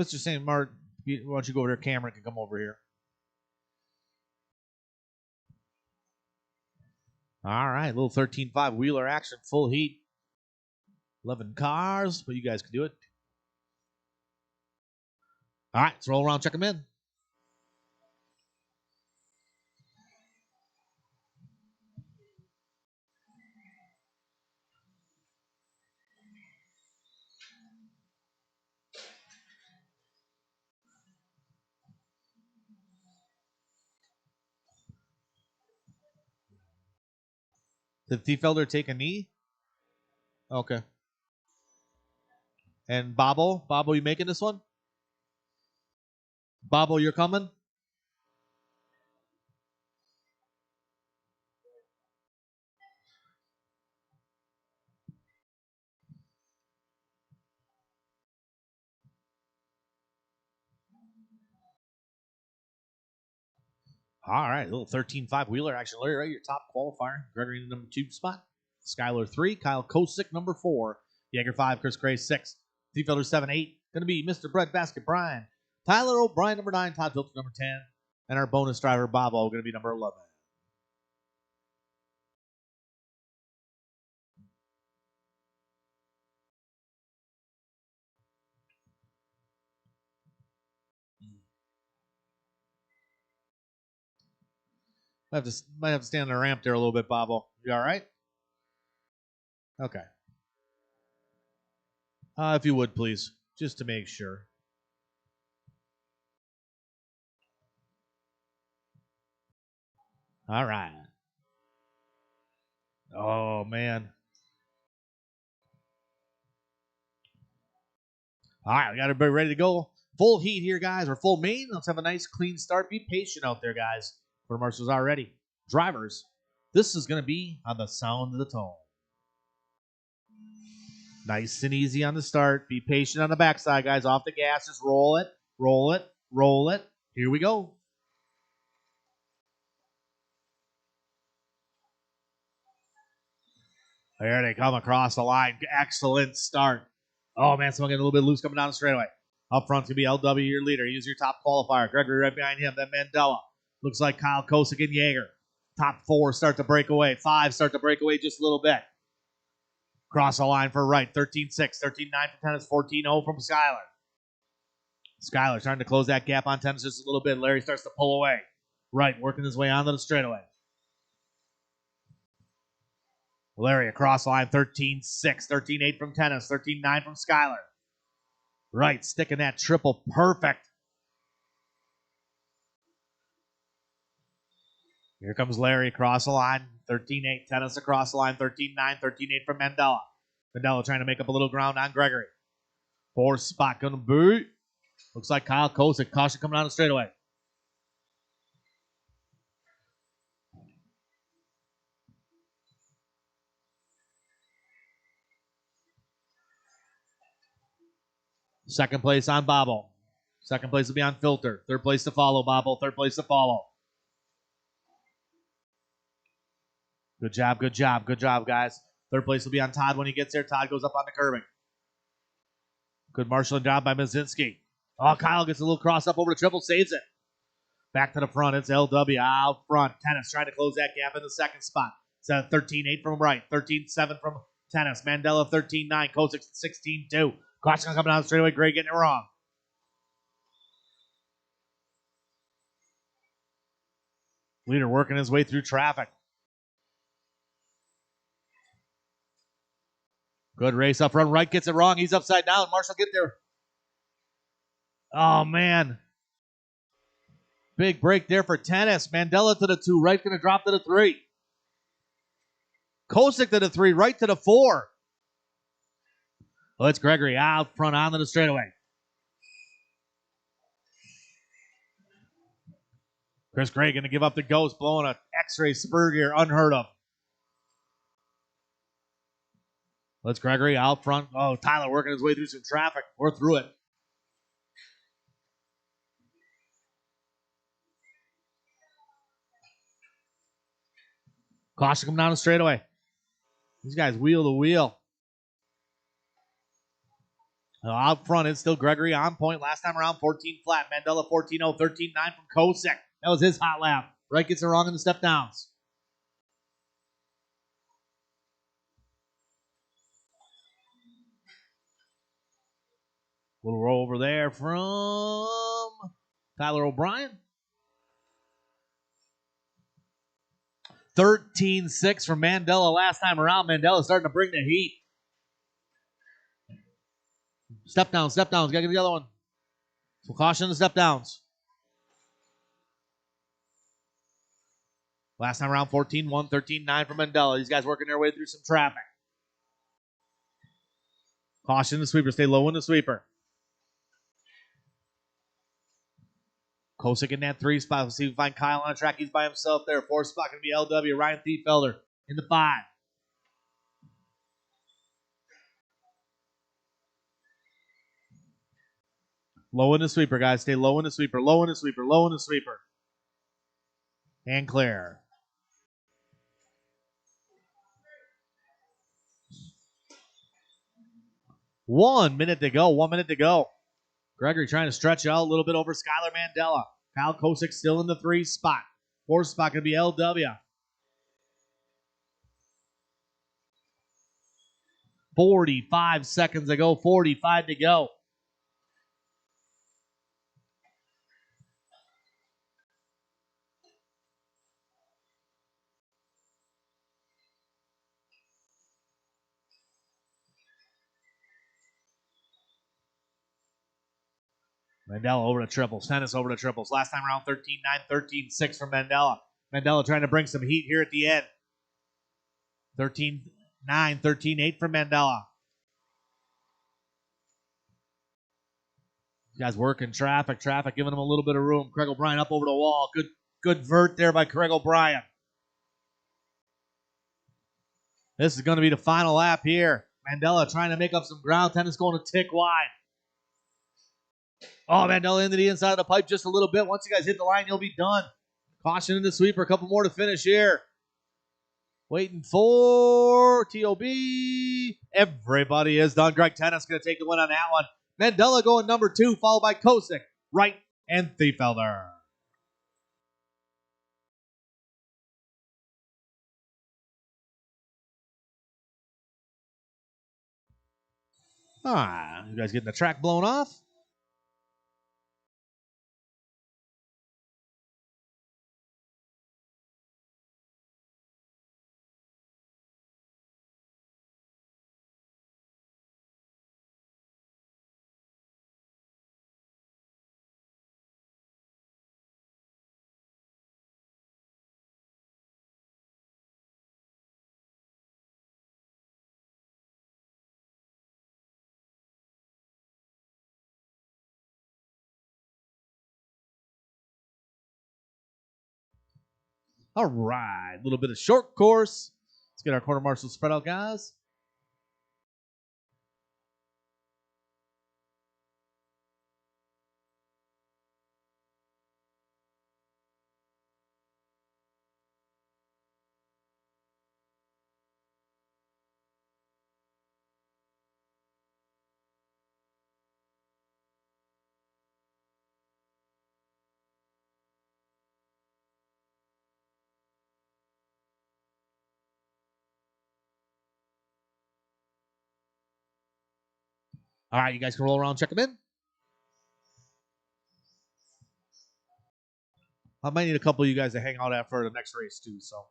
Mr. St. Martin, why don't you go over there? Cameron can come over here. All right, little 13.5 wheeler action, full heat. 11 cars, but you guys can do it. All right, let's roll around, check them in. Did Thiefelder take a knee? Okay. And Bobo, you making this one? Bobo, you're coming? All right, little 13.5 wheeler action. Larry Ray, your top qualifier. Gregory in the number 2 spot. Skyler 3. Kyle Kosick, number 4. Yeager 5. Chris Gray 6. Thiefelder 7, 8. Going to be Mr. Brett Basket Brian. Tyler O'Brien, number 9. Todd Filter, number 10. And our bonus driver, Bobo, going to be number 11. Might have to stand on the ramp there a little bit, Bobo. You all right? Okay. If you would, please, just to make sure. All right. Oh, man. All right, we got everybody ready to go. Full heat here, guys, or full main. Let's have a nice, clean start. Be patient out there, guys. Quarter marshals are ready. Drivers, this is going to be on the sound of the tone. Nice and easy on the start. Be patient on the backside, guys. Off the gas. Just roll it, roll it, roll it. Here we go. There they come across the line. Excellent start. Oh, man, someone getting a little bit loose coming down the straightaway. Up front's going to be LW, your leader. He's your top qualifier. Gregory right behind him. Then Mandela. Looks like Kyle Kosick and Yeager. Top 4 start to break away. 5 start to break away just a little bit. Cross the line for right. 13-6. 13-9 for tennis. 14-0 from Skyler. Skyler trying to close that gap on tennis just a little bit. Larry starts to pull away. Right, working his way onto the straightaway. Larry across the line. 13-6. 13-8 from tennis. 13-9 from Skyler. Right, sticking that triple perfect. Here comes Larry across the line. 13-8. Tennis across the line. 13-9. 13-8 from Mandela. Mandela trying to make up a little ground on Gregory. 4th spot going to be. Looks like Kyle Kosick. Caution coming down the straightaway. Second place on Bobble. Second place will be on Filter. Third place to follow, Bobble. Third place to follow. Good job, good job, good job, guys. Third place will be on Todd when he gets there. Todd goes up on the curbing. Good marshalling job by Mazinski. Oh, Kyle gets a little cross up over the triple, saves it. Back to the front, it's LW out front. Tennis trying to close that gap in the second spot. It's a 13-8 from right, 13-7 from Tennis. Mandela 13-9, Kosick 16-2. Caution coming down straightaway, Gray getting it wrong. Leader working his way through traffic. Good race up front. Wright gets it wrong. He's upside down. Marshall get there. Oh, man. Big break there for Tennis. Mandela to the 2. Wright going to drop to the 3. Kosick to the 3. Wright to the 4. Well, it's Gregory out front onto the straightaway. Chris Gray going to give up the ghost, blowing an X-ray spur gear, unheard of. Let's Gregory out front. Oh, Tyler working his way through some traffic. We're through it. Caution come down the straightaway. These guys wheel to wheel. Out front, it's still Gregory on point. Last time around, 14 flat. Mandela 14-0, 13-9 from Kosick. That was his hot lap. Wright gets it wrong in the step downs. Little roll over there from Tyler O'Brien. 13-6 from Mandela last time around. Mandela starting to bring the heat. Step down, step downs. Got to get the other one. So caution the step downs. Last time around, 14-1, 13-9 from Mandela. These guys working their way through some traffic. Caution the sweeper. Stay low in the sweeper. Kosick in that 3 spot. We'll see if we find Kyle on the track. He's by himself there. 4 spot going to be LW. Ryan Thiefelder in the 5. Low in the sweeper, guys. Stay low in the sweeper. Low in the sweeper. Low in the sweeper. And clear. One minute to go. 1 minute to go. Gregory trying to stretch out a little bit over Skylar Mandela. Kyle Kosick still in the 3 spot. 4 spot going to be LW. 45 seconds to go. 45 to go. Mandela over to triples. Tennis over to triples. Last time around, 13-9, 13-6 from Mandela. Mandela trying to bring some heat here at the end. 13-9, 13-8 from Mandela. These guys working traffic, giving them a little bit of room. Craig O'Brien up over the wall. Good vert there by Craig O'Brien. This is going to be the final lap here. Mandela trying to make up some ground. Tennis going to tick wide. Oh, Mandela into the inside of the pipe just a little bit. Once you guys hit the line, you'll be done. Caution in the sweeper. A couple more to finish here. Waiting for TOB. Everybody is done. Greg Tennis going to take the win on that one. Mandela going number 2, followed by Kosick, Wright, and Thiefelder. You guys getting the track blown off? All right, a little bit of short course. Let's get our quarter marshal spread out, guys. All right, you guys can roll around and check them in. I might need a couple of you guys to hang out after the next race, too, so.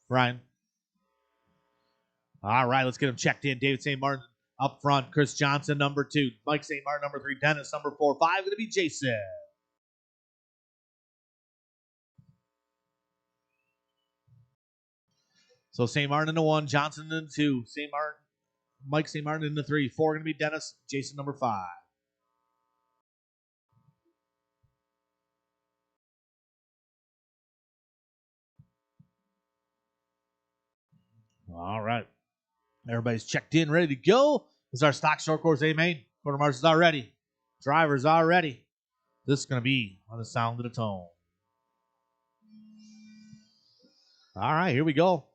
Brian. All right, let's get them checked in. David St. Martin up front. Chris Johnson, number 2. Mike St. Martin, number 3. Dennis, number 4. 5 going to be Jason. So St. Martin in the 1, Johnson in the 2, Mike St. Martin in the 3. 4 going to be Dennis, Jason number 5. All right. Everybody's checked in, ready to go. This is our stock short course A main. Quarter marshals are ready. Drivers are ready. This is going to be on the sound of the tone. All right, here we go.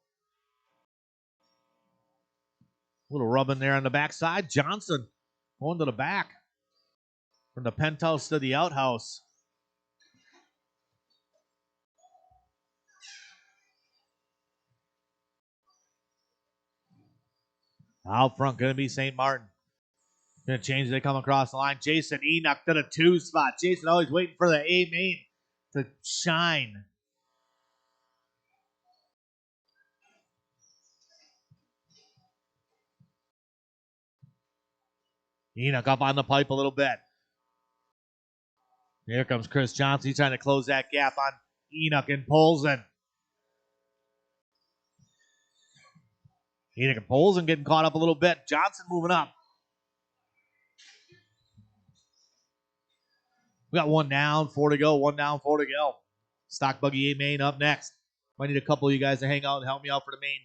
A little rubbing there on the backside. Johnson going to the back. From the penthouse to the outhouse. Out front, going to be St. Martin. Going to change as they come across the line. Jason Enoch to the 2 spot. Jason always waiting for the A main to shine. Enoch up on the pipe a little bit. Here comes Chris Johnson. He's trying to close that gap on Enoch and Polson. Enoch and Polson getting caught up a little bit. Johnson moving up. We got 1 down, 4 to go. 1 down, 4 to go. Stock buggy A main up next. Might need a couple of you guys to hang out and help me out for the main.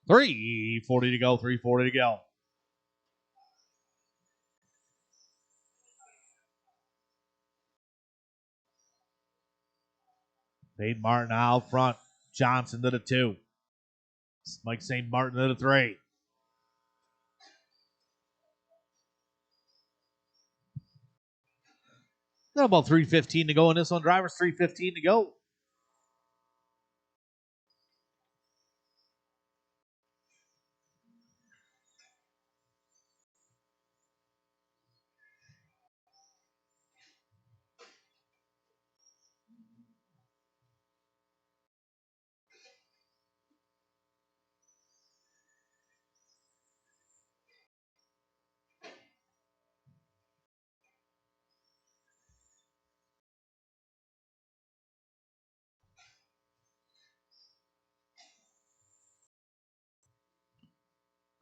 $3.40 to go. $3.40 to go. St. Martin out front. Johnson to the 2. Mike St. Martin to the 3. Got about 3:15 to go in this one. Drivers, 3:15 to go.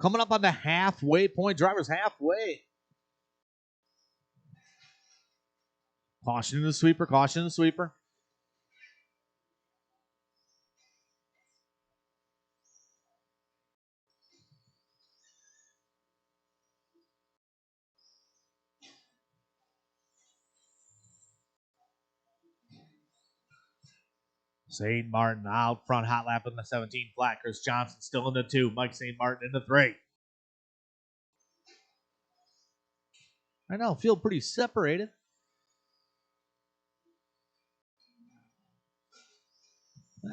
Coming up on the halfway point. Drivers halfway. Caution in the sweeper. Caution in the sweeper. St. Martin out front. Hot lap in the 17 flat. Chris Johnson still in the 2. Mike St. Martin in the 3. I know. Feel pretty separated.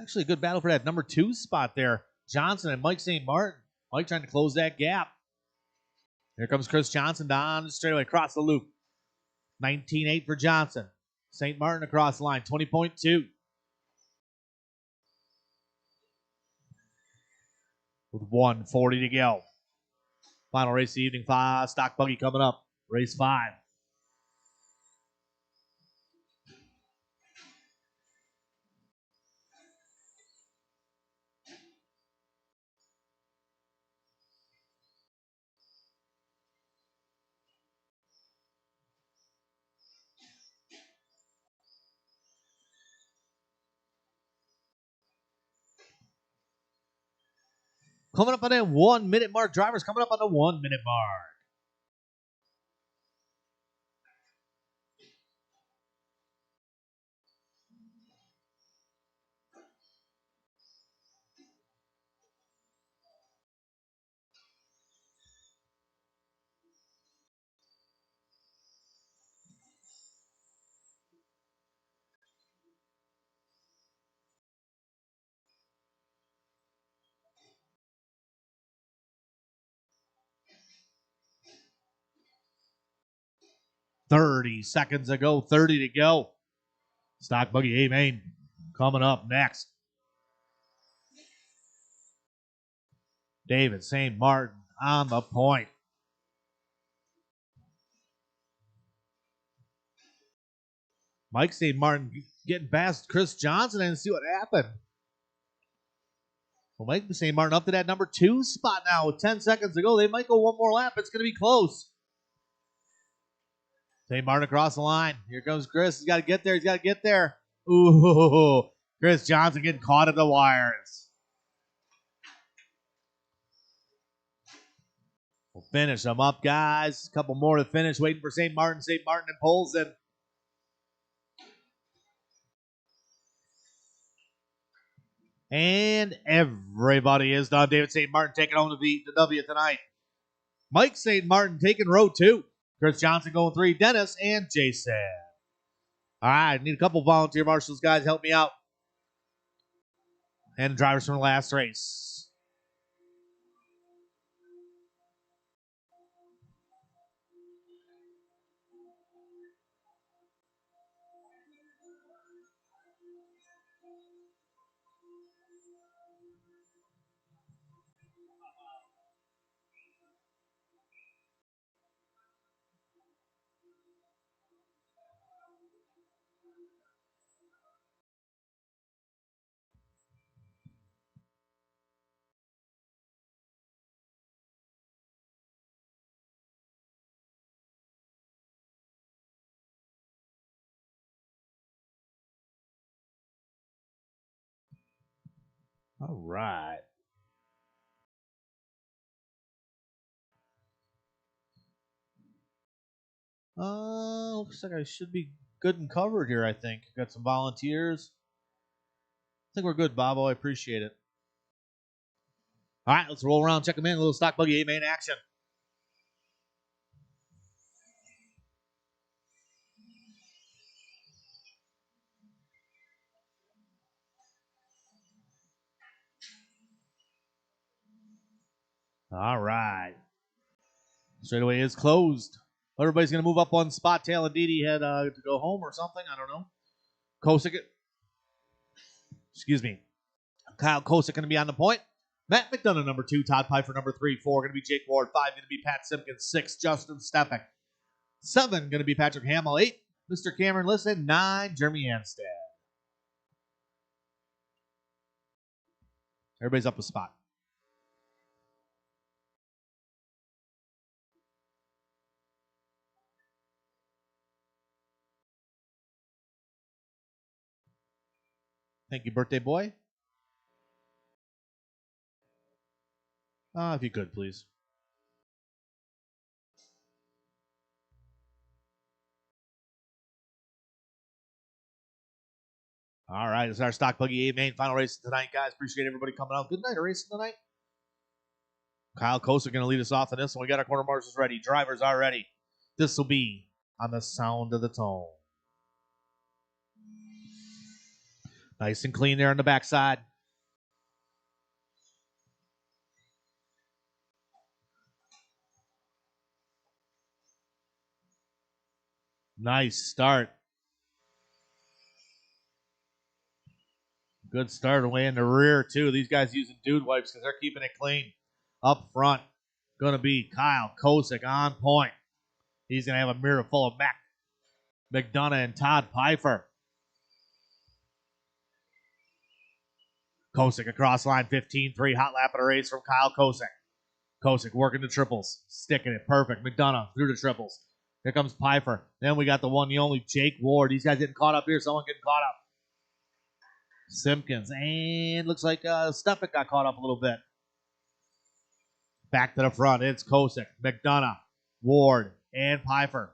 Actually, a good battle for that number 2 spot there. Johnson and Mike St. Martin. Mike trying to close that gap. Here comes Chris Johnson down the straightaway, across the loop. 19.8 for Johnson. St. Martin across the line, 20.2. With 1:40 to go. Final race of the evening. Stock buggy coming up. Race 5. Coming up on that 1 minute mark. Drivers coming up on the 1 minute mark. 30 seconds ago, 30 to go. Stock Buggy A Main coming up next. David St. Martin on the point. Mike St. Martin getting past Chris Johnson and see what happened. Well, Mike St. Martin up to that number 2 spot now with 10 seconds to go. They might go one more lap. It's going to be close. St. Martin across the line. Here comes Chris. He's got to get there. He's got to get there. Ooh, Chris Johnson getting caught at the wires. We'll finish them up, guys. A couple more to finish. Waiting for St. Martin. St. Martin and Polson. And everybody is done. David St. Martin taking home the W tonight. Mike St. Martin taking row 2. Chris Johnson going 3. Dennis and Jason. All right, need a couple volunteer marshals, guys. Help me out. And drivers from the last race. All right. Looks like I should be good and covered here, I think. Got some volunteers. I think we're good, Bobo. I appreciate it. All right, let's roll around, check them in. A little Stock Buggy A-Main action. All right. Straightaway is closed. Everybody's going to move up one spot. Tail and Didi had to go home or something. I don't know. Kosick. Excuse me. Kyle Kosick going to be on the point. Matt McDonough, number 2. Todd Pfeiffer, number 3. 4 going to be Jake Ward. 5 going to be Pat Simpkins. 6, Justin Stefik. 7 going to be Patrick Hamill. 8, Mr. Cameron Lisson. 9, Jeremy Anstead. Everybody's up a spot. Thank you, birthday boy. If you could, please. All right, it's our Stock Buggy A-Main final race tonight, guys. Appreciate everybody coming out. Good night of racing tonight. Kyle Kosick going to lead us off in this one. We got our corner marshals ready. Drivers are ready. This will be on the sound of the tone. Nice and clean there on the backside. Nice start. Good start away in the rear, too. These guys using dude wipes because they're keeping it clean. Up front, going to be Kyle Kosick on point. He's going to have a mirror full of McDonough and Todd Pfeiffer. Kosick across line 15-3. Hot lap of the race from Kyle Kosick. Kosick working the triples. Sticking it. Perfect. McDonough through the triples. Here comes Pfeiffer. Then we got the one, the only Jake Ward. These guys getting caught up here. Someone getting caught up. Simpkins. And looks like Stefik got caught up a little bit. Back to the front. It's Kosick, McDonough, Ward, and Pfeiffer.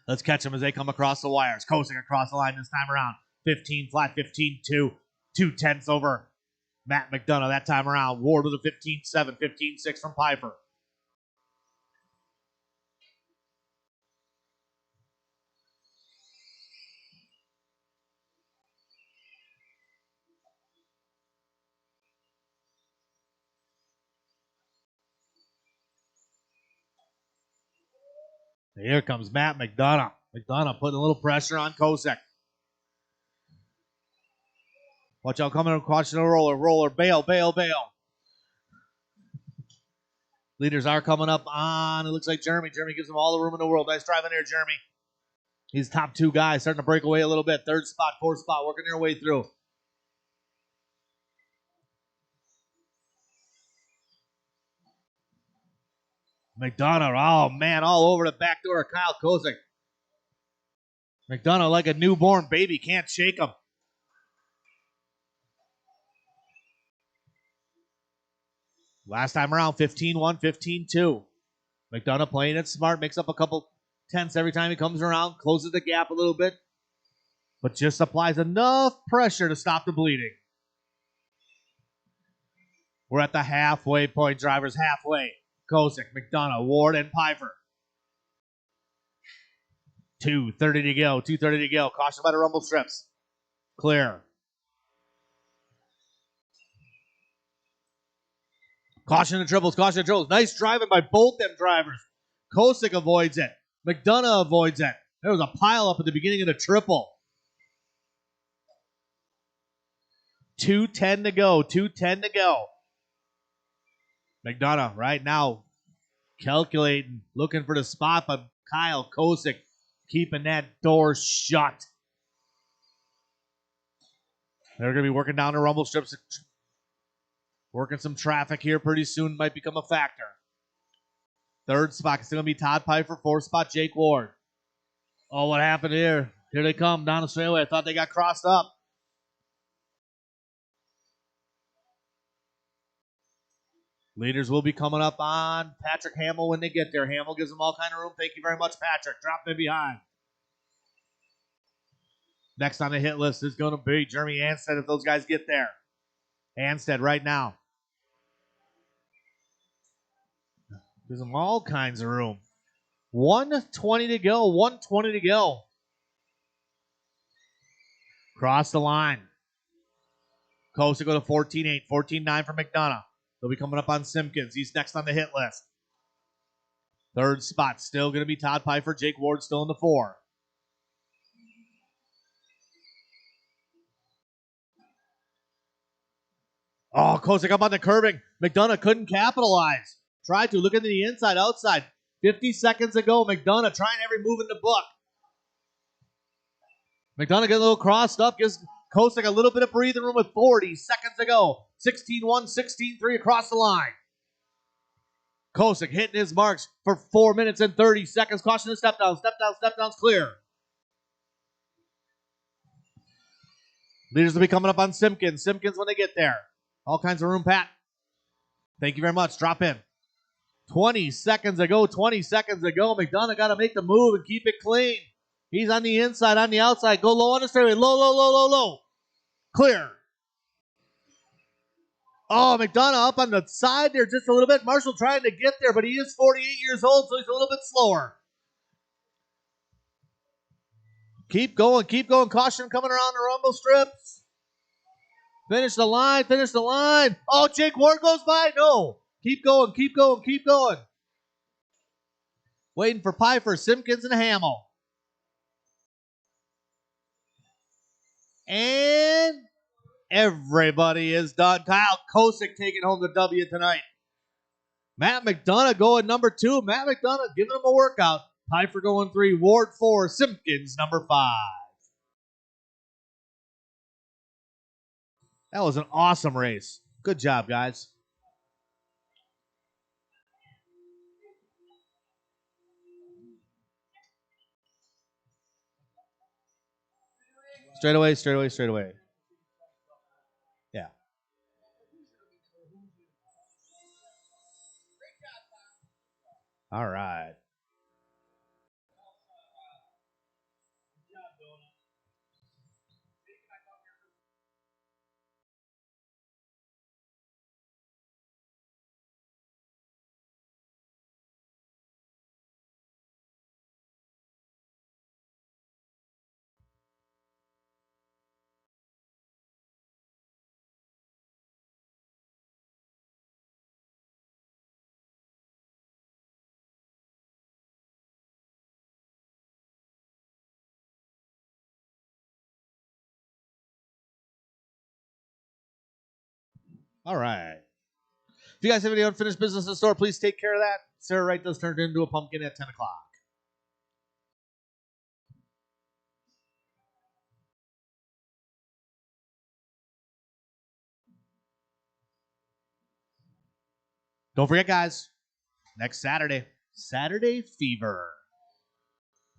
Let's catch them as they come across the wires. Kosick across the line this time around. 15 flat, 15-2. 2/10 over Matt McDonough that time around. Ward with a 15-7, 15-6 from Pfeiffer. Here comes Matt McDonough. McDonough putting a little pressure on Kosick. Watch out, coming across the roller, bail. Leaders are coming up on, it looks like Jeremy. Jeremy gives them all the room in the world. Nice drive in there, Jeremy. He's top two guys, starting to break away a little bit. Third spot, fourth spot, working their way through. McDonough, oh man, all over the back door of Kyle Kosick. McDonough like a newborn baby, can't shake him. Last time around, 15-1, 15-2. McDonough playing it smart, makes up a couple tenths every time he comes around, closes the gap a little bit, but just applies enough pressure to stop the bleeding. We're at the halfway point, drivers, halfway. Kosick, McDonough, Ward, and Piper. 2:30 to go, 2:30 to go. Caution by the rumble strips. Clear. Caution the triples, caution the triples. Nice driving by both them drivers. Kosick avoids it. McDonough avoids it. There was a pile up at the beginning of the triple. 2:10 to go, 2:10 to go. McDonough right now calculating, looking for the spot, but Kyle Kosick keeping that door shut. They're going to be working down the rumble strips. Working some traffic here pretty soon might become a factor. Third spot is going to be Todd Piper. Fourth spot, Jake Ward. Oh, what happened here? Here they come down the straightaway. I thought they got crossed up. Leaders will be coming up on Patrick Hamill when they get there. Hamill gives them all kind of room. Thank you very much, Patrick. Drop in behind. Next on the hit list is going to be Jeremy Anstead if those guys get there. Anstead right now. Gives them all kinds of room. 1:20 to go. 1:20 to go. Cross the line. Kosick go to 14-8. 14-9 for McDonough. They'll be coming up on Simpkins. He's next on the hit list. Third spot still going to be Todd Piper. Jake Ward still in the 4. Oh, Kosick up on the curbing. McDonough couldn't capitalize. Tried to. Look at the inside, outside. 50 seconds ago, McDonough trying every move in the book. McDonough getting a little crossed up. Gives Kosick a little bit of breathing room with 40 seconds to go. 16-1, 16-3 across the line. Kosick hitting his marks for 4 minutes and 30 seconds. Caution the step down. Step down, step down's clear. Leaders will be coming up on Simpkins. Simpkins when they get there. All kinds of room, Pat. Thank you very much. Drop in. 20 seconds ago. 20 seconds ago. McDonough got to make the move and keep it clean. He's on the inside, on the outside. Go low on the straightaway. Low. Clear. Oh, McDonough up on the side there just a little bit. Marshall trying to get there, but he is 48 years old, so he's a little bit slower. Keep going. Caution coming around the rumble strips. Finish the line. Oh, Jake Ward goes by. No. Keep going. Waiting for Piper, Simpkins, and Hamill. And everybody is done. Kyle Kosick taking home the W tonight. Matt McDonough going number 2. Matt McDonough giving him a workout. Piper going 3. Ward 4. Simpkins number 5. That was an awesome race. Good job, guys. Straight away. Yeah. All right. All right. If you guys have any unfinished business in the store, please take care of that. Sarah Wright does turn it into a pumpkin at 10 o'clock. Don't forget, guys, next Saturday, Saturday Fever.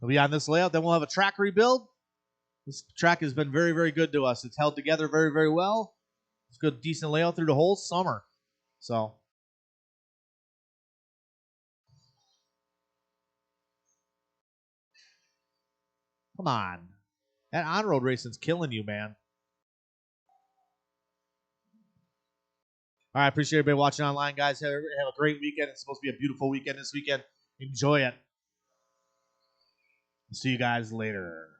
We'll be on this layout. Then we'll have a track rebuild. This track has been very, very good to us. It's held together very, very well. It's a good, decent layout through the whole summer. So, come on. That on-road racing's killing you, man. All right, appreciate everybody watching online, guys. Have a great weekend. It's supposed to be a beautiful weekend this weekend. Enjoy it. See you guys later.